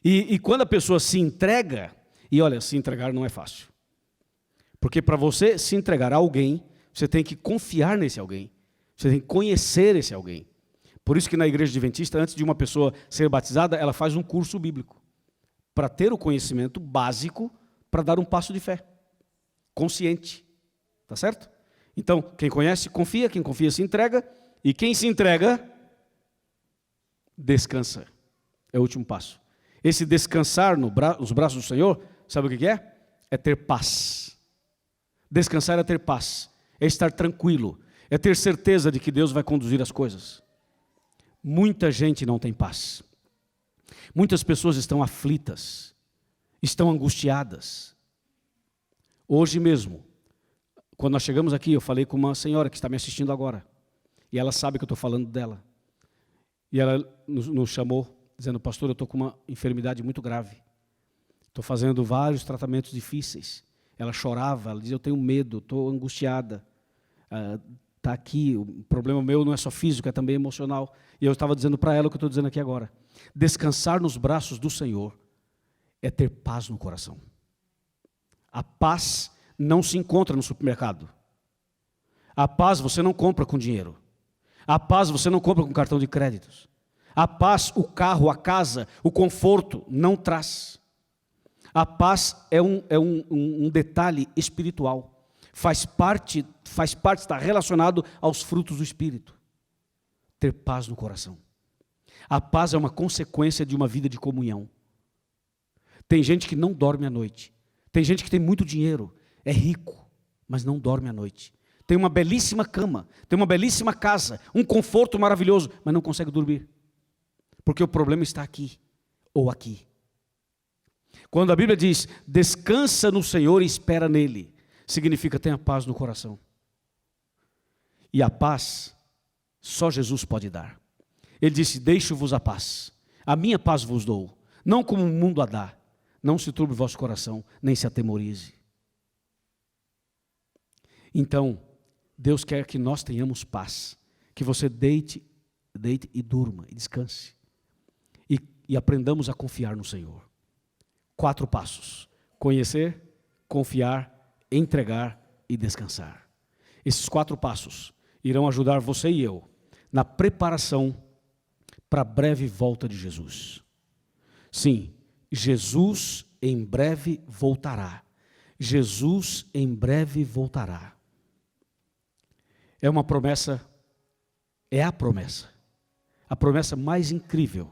E quando a pessoa se entrega, e olha, se entregar não é fácil. Porque para você se entregar a alguém, você tem que confiar nesse alguém. Você tem que conhecer esse alguém. Por isso que na igreja adventista, antes de uma pessoa ser batizada, ela faz um curso bíblico. Para ter o conhecimento básico, para dar um passo de fé. Consciente. Tá certo? Então, quem conhece, confia. Quem confia, se entrega. E quem se entrega, descansa. É o último passo. Esse descansar nos braços do Senhor, sabe o que é? É ter paz. Descansar é ter paz. É estar tranquilo. É ter certeza de que Deus vai conduzir as coisas. Muita gente não tem paz. Muitas pessoas estão aflitas. Estão angustiadas. Hoje mesmo, quando nós chegamos aqui, eu falei com uma senhora que está me assistindo agora. E ela sabe que eu estou falando dela. E ela nos chamou, dizendo: pastor, eu estou com uma enfermidade muito grave. Estou fazendo vários tratamentos difíceis. Ela chorava, ela dizia: eu tenho medo, estou angustiada. Está aqui, o problema meu não é só físico, é também emocional. E eu estava dizendo para ela o que eu estou dizendo aqui agora. Descansar nos braços do Senhor é ter paz no coração. A paz não se encontra no supermercado. A paz você não compra com dinheiro. A paz você não compra com cartão de créditos. A paz, o carro, a casa, o conforto não traz. A paz é um detalhe espiritual. Faz parte, está relacionado aos frutos do Espírito. Ter paz no coração. A paz é uma consequência de uma vida de comunhão. Tem gente que não dorme à noite. Tem gente que tem muito dinheiro, é rico, mas não dorme à noite. Tem uma belíssima cama, tem uma belíssima casa, um conforto maravilhoso, mas não consegue dormir. Porque o problema está aqui ou aqui. Quando a Bíblia diz: descansa no Senhor e espera nele, significa tenha paz no coração. E a paz, só Jesus pode dar. Ele disse: deixo-vos a paz, a minha paz vos dou, não como o mundo a dá. Não se turbe o vosso coração, nem se atemorize. Então, Deus quer que nós tenhamos paz, que você deite e durma, e descanse. E aprendamos a confiar no Senhor. 4 passos: conhecer, confiar, entregar e descansar. Esses 4 passos irão ajudar você e eu na preparação para a breve volta de Jesus. Sim, Jesus em breve voltará. Jesus em breve voltará. É uma promessa, é a promessa mais incrível,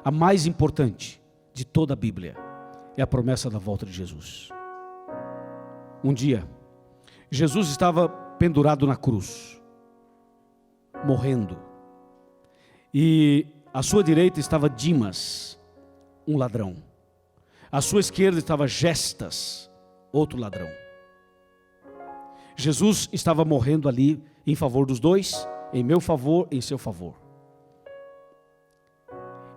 a mais importante de toda a Bíblia, é a promessa da volta de Jesus. Um dia, Jesus estava pendurado na cruz, morrendo, e à sua direita estava Dimas, um ladrão. À sua esquerda estava Gestas, outro ladrão. Jesus estava morrendo ali em favor dos dois, em meu favor, em seu favor.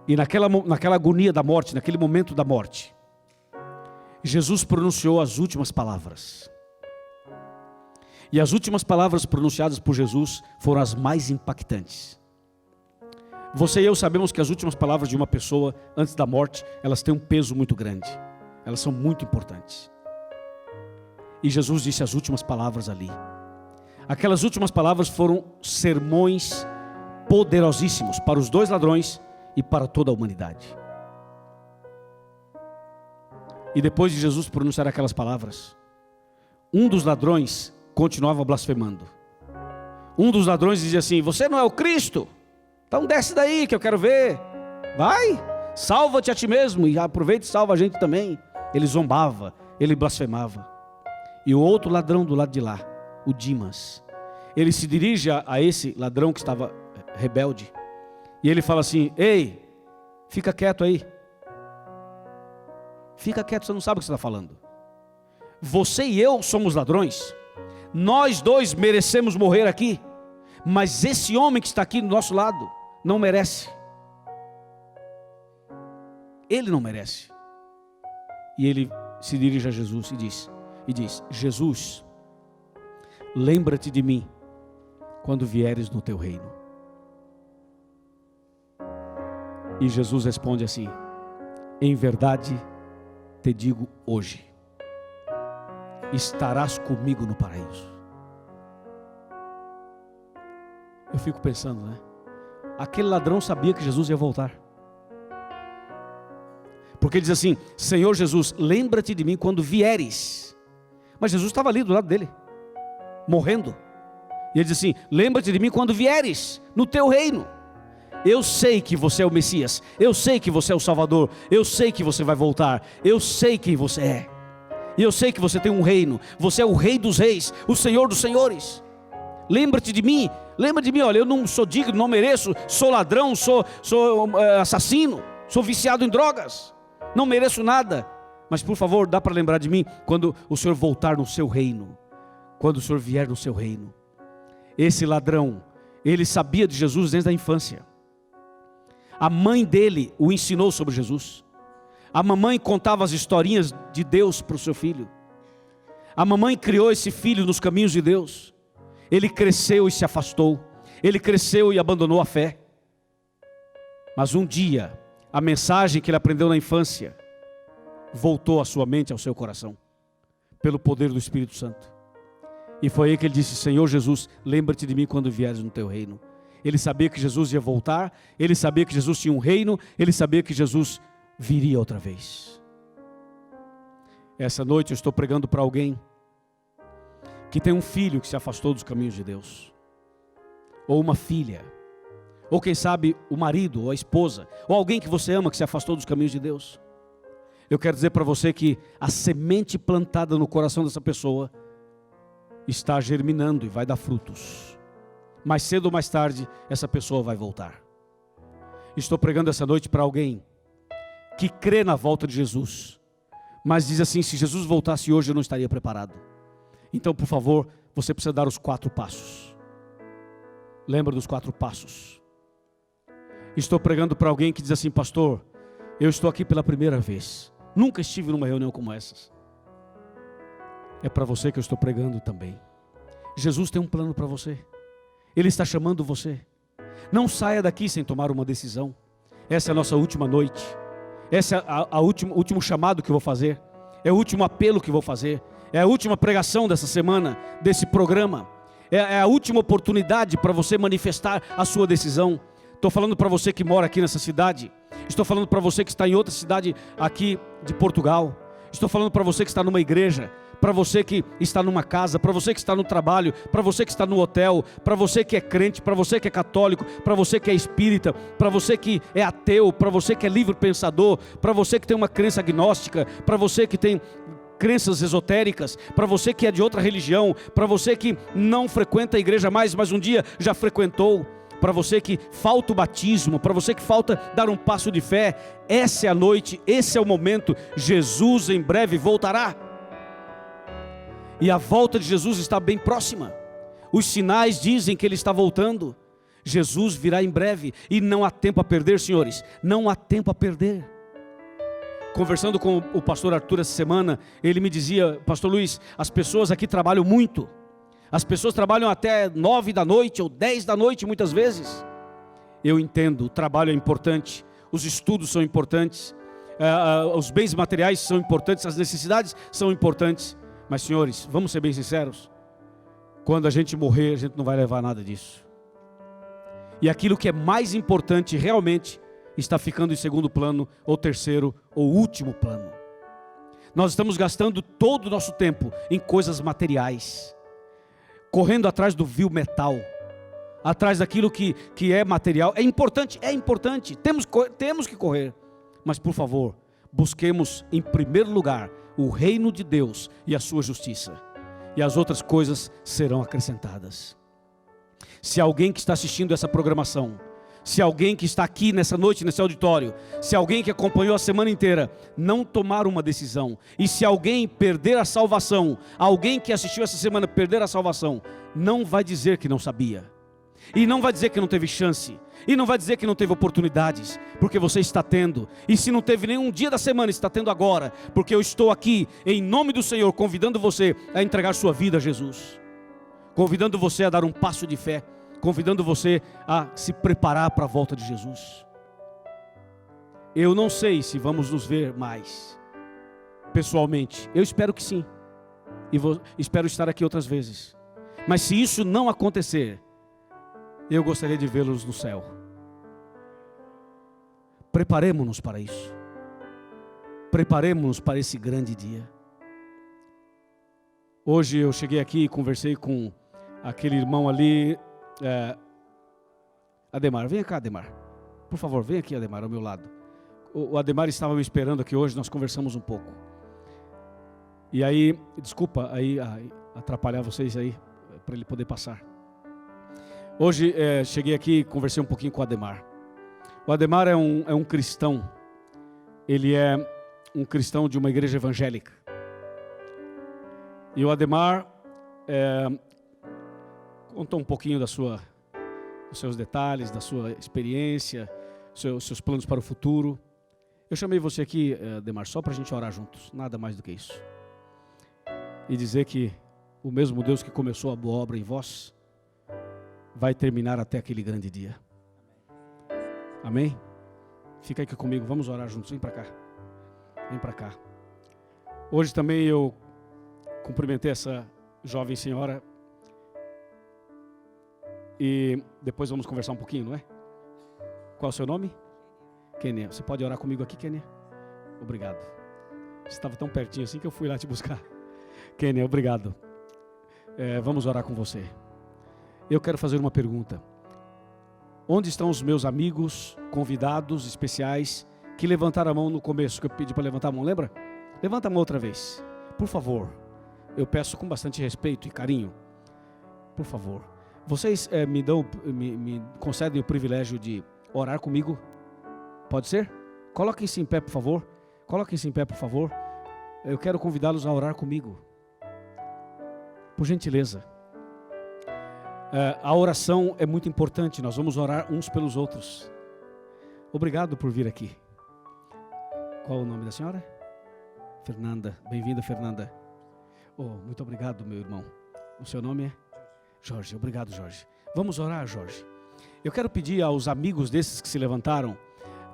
E naquela agonia da morte, naquele momento da morte, Jesus pronunciou as últimas palavras. E as últimas palavras pronunciadas por Jesus foram as mais impactantes. Você e eu sabemos que as últimas palavras de uma pessoa antes da morte, elas têm um peso muito grande. Elas são muito importantes. E Jesus disse as últimas palavras ali. Aquelas últimas palavras foram sermões poderosíssimos para os 2 ladrões e para toda a humanidade. E depois de Jesus pronunciar aquelas palavras, um dos ladrões continuava blasfemando. Um dos ladrões dizia assim: você não é o Cristo? Então desce daí que eu quero ver. Vai, salva-te a ti mesmo e aproveita e salva a gente também. Ele zombava, ele blasfemava. E o outro ladrão do lado de lá, o Dimas, ele se dirige a esse ladrão que estava rebelde. E ele fala assim: ei, fica quieto aí. Fica quieto, você não sabe o que você está falando. Você e eu somos ladrões. Nós 2 merecemos morrer aqui. Mas esse homem que está aqui do nosso lado não merece. Ele não merece. E ele se dirige a Jesus e diz: Jesus, lembra-te de mim quando vieres no teu reino. E Jesus responde assim: em verdade te digo hoje, estarás comigo no paraíso. Eu fico pensando, né? Aquele ladrão sabia que Jesus ia voltar. Porque ele diz assim: Senhor Jesus, lembra-te de mim quando vieres. Mas Jesus estava ali do lado dele. morrendo. E ele diz assim: lembra-te de mim quando vieres no teu reino. Eu sei que você é o Messias, eu sei que você é o Salvador, eu sei que você vai voltar, eu sei quem você é, e eu sei que você tem um reino, você é o Rei dos Reis, o Senhor dos Senhores. Lembra-te de mim, olha, eu não sou digno, não mereço, sou ladrão, sou assassino, sou viciado em drogas, não mereço nada, mas por favor, dá para lembrar de mim quando o Senhor voltar no seu reino, quando o Senhor vier no seu reino. Esse ladrão, ele sabia de Jesus desde a infância. A mãe dele o ensinou sobre Jesus. A mamãe contava as historinhas de Deus para o seu filho. A mamãe criou esse filho nos caminhos de Deus. Ele cresceu e se afastou. Ele cresceu e abandonou a fé. Mas um dia, a mensagem que ele aprendeu na infância voltou à sua mente, ao seu coração, pelo poder do Espírito Santo. E foi aí que ele disse: Senhor Jesus, lembra-te de mim quando vieres no teu reino. Ele sabia que Jesus ia voltar, ele sabia que Jesus tinha um reino, ele sabia que Jesus viria outra vez. Essa noite eu estou pregando para alguém que tem um filho que se afastou dos caminhos de Deus, ou uma filha, ou quem sabe o marido, ou a esposa, ou alguém que você ama que se afastou dos caminhos de Deus. Eu quero dizer para você que a semente plantada no coração dessa pessoa está germinando e vai dar frutos. Mais cedo ou mais tarde, essa pessoa vai voltar. Estou pregando essa noite para alguém que crê na volta de Jesus, mas diz assim: se Jesus voltasse hoje eu não estaria preparado. Então, por favor, você precisa dar os 4 passos. Lembra dos 4 passos. Estou pregando para alguém que diz assim: pastor, eu estou aqui pela primeira vez, nunca estive numa reunião como essas. É para você que eu estou pregando também. Jesus tem um plano para você. Ele está chamando você. Não saia daqui sem tomar uma decisão. Essa é a nossa última noite. Esse é o último chamado que eu vou fazer. É o último apelo que vou fazer. É a última pregação dessa semana, desse programa. É a última oportunidade para você manifestar a sua decisão. Estou falando para você que mora aqui nessa cidade. Estou falando para você que está em outra cidade aqui de Portugal. Estou falando para você que está numa igreja, para você que está numa casa, para você que está no trabalho, para você que está no hotel, para você que é crente, para você que é católico, para você que é espírita, para você que é ateu, para você que é livre pensador, para você que tem uma crença agnóstica, para você que tem crenças esotéricas, para você que é de outra religião, para você que não frequenta a igreja mais, mas um dia já frequentou, para você que falta o batismo, para você que falta dar um passo de fé. Essa é a noite, esse é o momento. Jesus em breve voltará. E a volta de Jesus está bem próxima. Os sinais dizem que Ele está voltando. Jesus virá em breve e não há tempo a perder, senhores. Não há tempo a perder. Conversando com o pastor Arthur essa semana, ele me dizia: pastor Luiz, as pessoas aqui trabalham muito. As pessoas trabalham até 9 da noite ou 10 da noite muitas vezes. Eu entendo, o trabalho é importante, os estudos são importantes, os bens materiais são importantes, as necessidades são importantes. Mas senhores, vamos ser bem sinceros, quando a gente morrer, a gente não vai levar nada disso. E aquilo que é mais importante realmente está ficando em segundo plano, ou terceiro, ou último plano. Nós estamos gastando todo o nosso tempo em coisas materiais, correndo atrás do vil metal, atrás daquilo que é material. É importante, temos que correr, mas por favor, busquemos em primeiro lugar o reino de Deus e a sua justiça, e as outras coisas serão acrescentadas. Se alguém que está assistindo essa programação, se alguém que está aqui nessa noite, nesse auditório, se alguém que acompanhou a semana inteira não tomar uma decisão, e se alguém perder a salvação, alguém que assistiu essa semana perder a salvação, não vai dizer que não sabia, e não vai dizer que não teve chance, e não vai dizer que não teve oportunidades, porque você está tendo. E se não teve nenhum dia da semana, está tendo agora, porque eu estou aqui em nome do Senhor, convidando você a entregar sua vida a Jesus, convidando você a dar um passo de fé, convidando você a se preparar para a volta de Jesus. Eu não sei se vamos nos ver mais pessoalmente. Eu espero que sim, e espero estar aqui outras vezes. Mas se isso não acontecer, eu gostaria de vê-los no céu. Preparemo-nos para isso. Preparemo-nos para esse grande dia. Hoje eu cheguei aqui e conversei com aquele irmão ali, Ademar, vem cá, Ademar. Por favor, vem aqui, Ademar, ao meu lado. O Ademar estava me esperando aqui hoje, nós conversamos um pouco. E aí, desculpa aí atrapalhar vocês aí, para ele poder passar. Hoje cheguei aqui e conversei um pouquinho com o Ademar. O Ademar é um cristão. Ele é um cristão de uma igreja evangélica. E o Ademar contou um pouquinho dos seus detalhes, da sua experiência, seus planos para o futuro. Eu chamei você aqui, Ademar, só para a gente orar juntos, nada mais do que isso. E dizer que o mesmo Deus que começou a boa obra em vós, vai terminar até aquele grande dia. Amém? Fica aqui comigo, vamos orar juntos, vem para cá. Vem para cá. Hoje também eu cumprimentei essa jovem senhora. E depois vamos conversar um pouquinho, não é? Qual é o seu nome? Kênia. Você pode orar comigo aqui, Kênia? Obrigado. Você estava tão pertinho assim que eu fui lá te buscar. Kênia, obrigado. Vamos orar com você. Eu quero fazer uma pergunta. Onde estão os meus amigos, convidados especiais, que levantaram a mão no começo, que eu pedi para levantar a mão, lembra? Levanta a mão outra vez. Por favor. Eu peço com bastante respeito e carinho. Por favor. Vocês me concedem o privilégio de orar comigo? Pode ser? Coloquem-se em pé, por favor. Coloquem-se em pé, por favor. Eu quero convidá-los a orar comigo. Por gentileza. A oração é muito importante. Nós vamos orar uns pelos outros. Obrigado por vir aqui. Qual o nome da senhora? Fernanda. Bem-vinda, Fernanda. Muito obrigado, meu irmão. O seu nome é? Jorge. Obrigado, Jorge. Vamos orar, Jorge. Eu quero pedir aos amigos desses que se levantaram,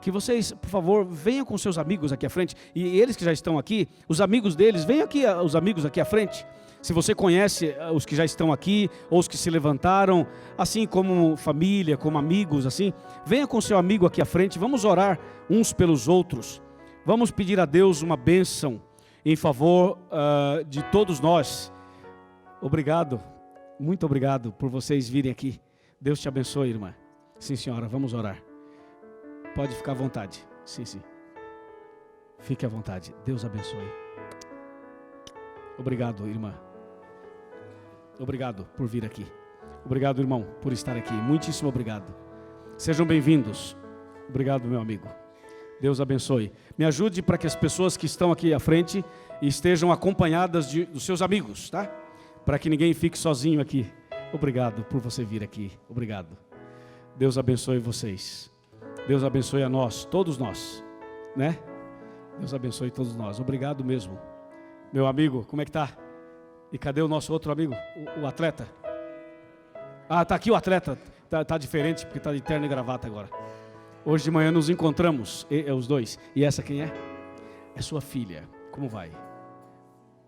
que vocês, por favor, venham com seus amigos aqui à frente. E eles que já estão aqui, os amigos deles, venham aqui, os amigos aqui à frente. Se você conhece os que já estão aqui, ou os que se levantaram, assim como família, como amigos, assim, venha com seu amigo aqui à frente, vamos orar uns pelos outros. Vamos pedir a Deus uma bênção em favor de todos nós. Obrigado, muito obrigado por vocês virem aqui. Deus te abençoe, irmã. Sim, senhora, vamos orar. Pode ficar à vontade. Sim, sim. Fique à vontade. Deus abençoe. Obrigado, irmã. Obrigado por vir aqui. Obrigado, irmão, por estar aqui. Muitíssimo obrigado. Sejam bem-vindos. Obrigado, meu amigo. Deus abençoe. Me ajude para que as pessoas que estão aqui à frente estejam acompanhadas dos seus amigos, tá? Para que ninguém fique sozinho aqui. Obrigado por você vir aqui. Obrigado. Deus abençoe vocês. Deus abençoe a nós, todos nós, né? Deus abençoe todos nós. Obrigado mesmo. Meu amigo, como é que tá? E cadê o nosso outro amigo? O atleta? Tá aqui o atleta. Tá diferente, porque tá de terno e gravata agora. Hoje de manhã nos encontramos, os dois. E essa quem é? É sua filha. Como vai?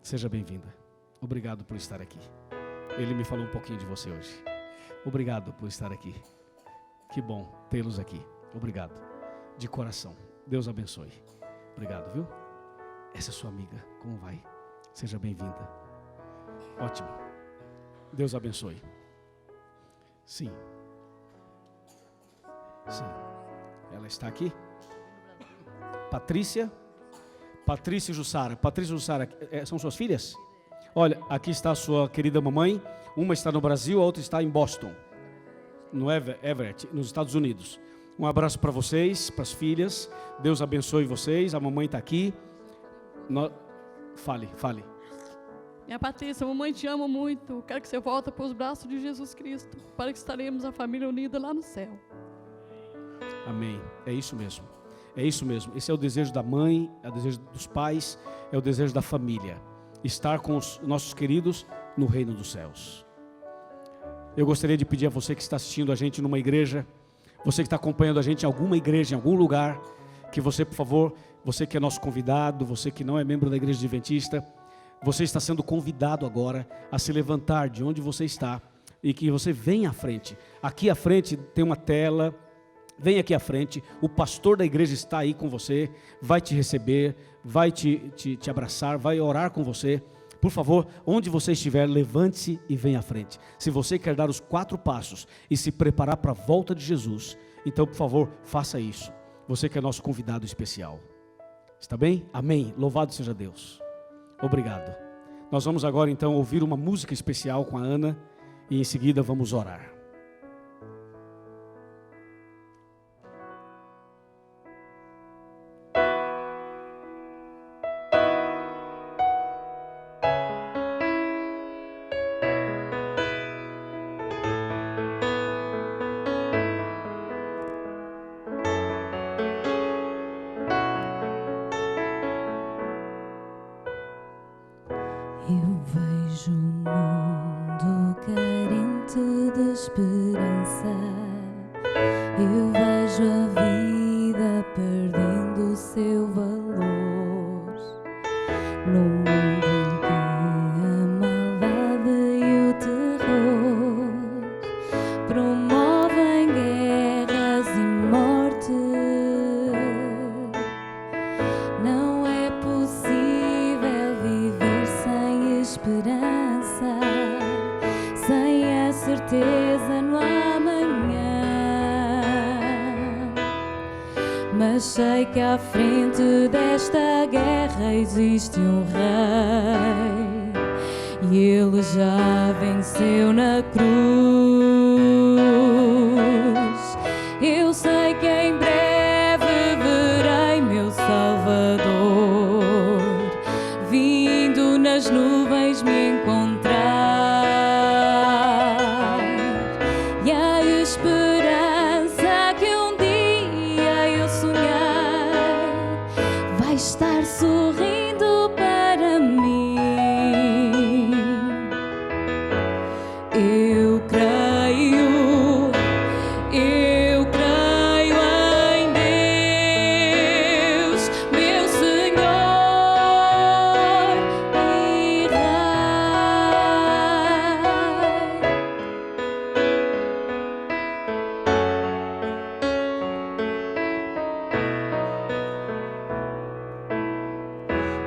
Seja bem-vinda. Obrigado por estar aqui. Ele me falou um pouquinho de você hoje. Obrigado por estar aqui. Que bom tê-los aqui. Obrigado. De coração. Deus abençoe. Obrigado, viu? Essa é sua amiga. Como vai? Seja bem-vinda. Ótimo. Deus abençoe. Sim. Sim. Ela está aqui? Patrícia e Jussara. Patrícia e Jussara, são suas filhas? Olha, aqui está a sua querida mamãe. Uma está no Brasil, a outra está em Boston, no Everett, nos Estados Unidos. Um abraço para vocês, para as filhas. Deus abençoe vocês. A mamãe está aqui. Fale. Minha Patrícia, a mamãe te ama muito. Quero que você volte para os braços de Jesus Cristo, para que estaremos a família unida lá no céu. Amém. É isso mesmo. É isso mesmo. Esse é o desejo da mãe, é o desejo dos pais, é o desejo da família. Estar com os nossos queridos no reino dos céus. Eu gostaria de pedir a você que está assistindo a gente numa igreja, você que está acompanhando a gente em alguma igreja, em algum lugar, que você, por favor, você que é nosso convidado, você que não é membro da igreja adventista, você está sendo convidado agora a se levantar de onde você está e que você venha à frente. Aqui à frente tem uma tela. Vem aqui à frente, o pastor da igreja está aí com você, vai te receber, vai te abraçar, vai orar com você. Por favor, onde você estiver, levante-se e venha à frente. Se você quer dar os 4 passos e se preparar para a volta de Jesus, então, por favor, faça isso. Você que é nosso convidado especial. Está bem? Amém. Louvado seja Deus. Obrigado. Nós vamos agora, então, ouvir uma música especial com a Ana e em seguida vamos orar. Eu vejo um mundo carente de esperança. Eu vejo a vida perdendo o seu valor. Num mundo em que a maldade e o terror promovem guerras e morte. Não é possível viver sem esperança, sem a certeza no amanhã. Mas sei que à frente desta guerra existe um rei, e ele já venceu na cruz. Eu sei que em breve verei meu Salvador vindo nas nuvens me encontrar, e a esperança que um dia eu sonhei vai estar sorrindo para mim. Eu creio em Deus, meu Senhor e Rei.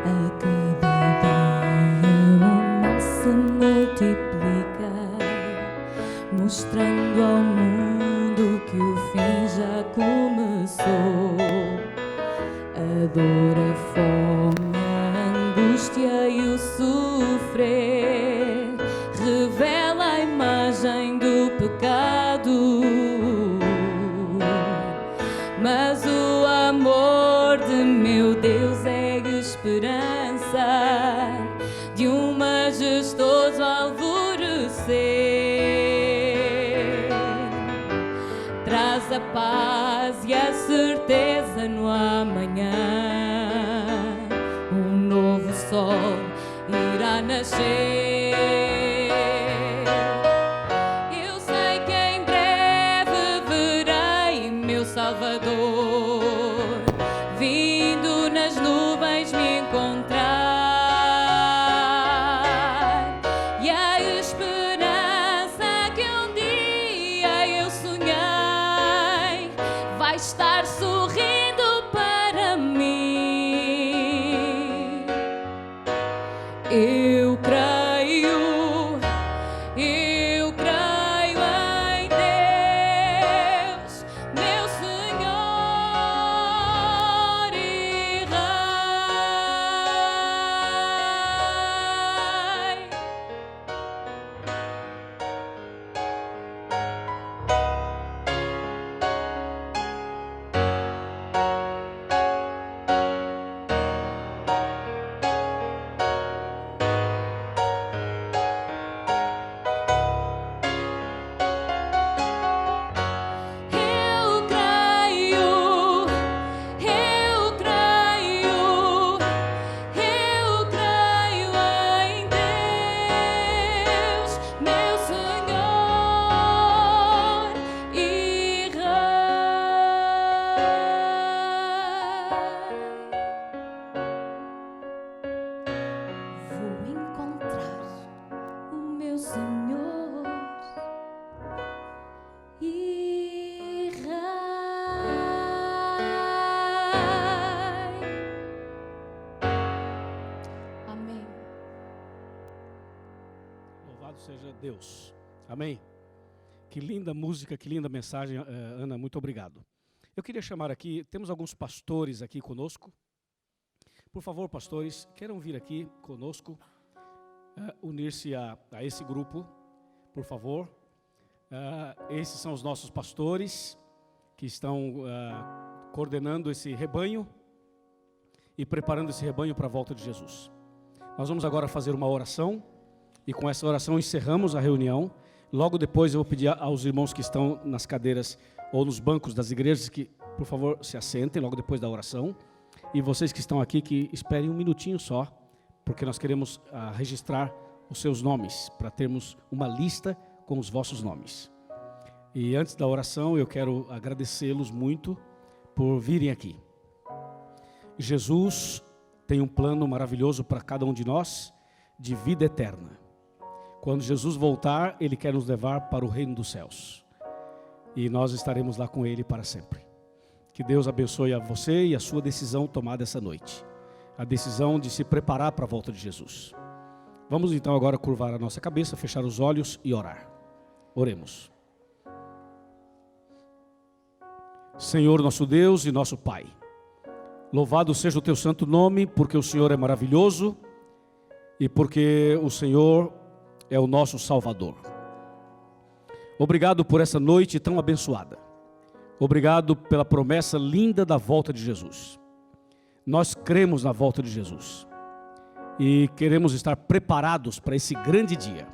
A cada dia o mal se multiplica, mostrando ao mundo que o fim já começou. A dor, a fome, a angústia e o sofrer revela a imagem do pecado. Mas o amor de meu Deus é esperança de um majestoso alvorecer. Traz a paz e a certeza no amanhã. Um novo sol irá nascer. Eu sei que em breve verei meu Salvador vindo nas nuvens me encontrar, e a esperança que um dia eu sonhei vai estar sorrindo para mim. Eu creio seja Deus. Amém? Que linda música, que linda mensagem, Ana, muito obrigado. Eu queria chamar aqui, temos alguns pastores aqui conosco. Por favor, pastores, queiram vir aqui conosco, unir-se a esse grupo, por favor. Esses são os nossos pastores que estão coordenando esse rebanho e preparando esse rebanho para a volta de Jesus. Nós vamos agora fazer uma oração e com essa oração encerramos a reunião. Logo depois eu vou pedir aos irmãos que estão nas cadeiras ou nos bancos das igrejas que, por favor, se assentem logo depois da oração. E vocês que estão aqui, que esperem um minutinho só, porque nós queremos registrar os seus nomes, para termos uma lista com os vossos nomes. E antes da oração, eu quero agradecê-los muito por virem aqui. Jesus tem um plano maravilhoso para cada um de nós, de vida eterna. Quando Jesus voltar, Ele quer nos levar para o reino dos céus. E nós estaremos lá com Ele para sempre. Que Deus abençoe a você e a sua decisão tomada essa noite. A decisão de se preparar para a volta de Jesus. Vamos então agora curvar a nossa cabeça, fechar os olhos e orar. Oremos. Senhor nosso Deus e nosso Pai, louvado seja o Teu santo nome, porque o Senhor é maravilhoso e porque o Senhor é o nosso Salvador. Obrigado por essa noite tão abençoada. Obrigado pela promessa linda da volta de Jesus. Nós cremos na volta de Jesus e queremos estar preparados para esse grande dia.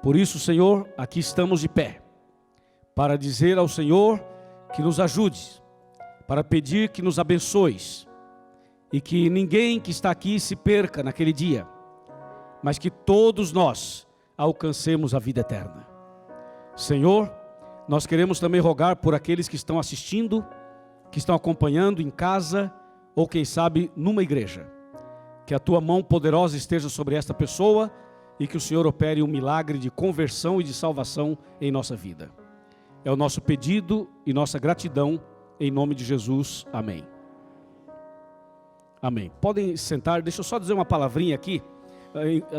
Por isso, Senhor, aqui estamos de pé, para dizer ao Senhor que nos ajude, para pedir que nos abençoes e que ninguém que está aqui se perca naquele dia, mas que todos nós alcancemos a vida eterna. Senhor, nós queremos também rogar por aqueles que estão assistindo, que estão acompanhando em casa ou quem sabe numa igreja. Que a Tua mão poderosa esteja sobre esta pessoa e que o Senhor opere um milagre de conversão e de salvação em nossa vida. É o nosso pedido e nossa gratidão em nome de Jesus. Amém. Amém. Podem sentar, deixa eu só dizer uma palavrinha aqui,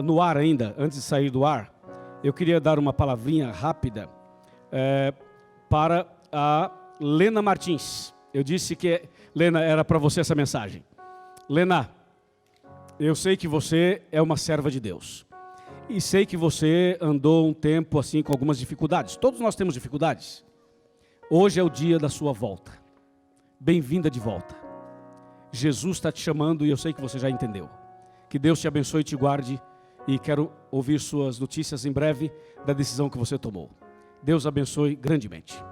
no ar ainda, antes de sair do ar. Eu queria dar uma palavrinha rápida para a Lena Martins. Eu disse que, Lena, era para você essa mensagem. Lena, eu sei que você é uma serva de Deus. E sei que você andou um tempo assim com algumas dificuldades. Todos nós temos dificuldades. Hoje é o dia da sua volta. Bem-vinda de volta. Jesus está te chamando e eu sei que você já entendeu. Que Deus te abençoe e te guarde. E quero ouvir suas notícias em breve da decisão que você tomou. Deus abençoe grandemente.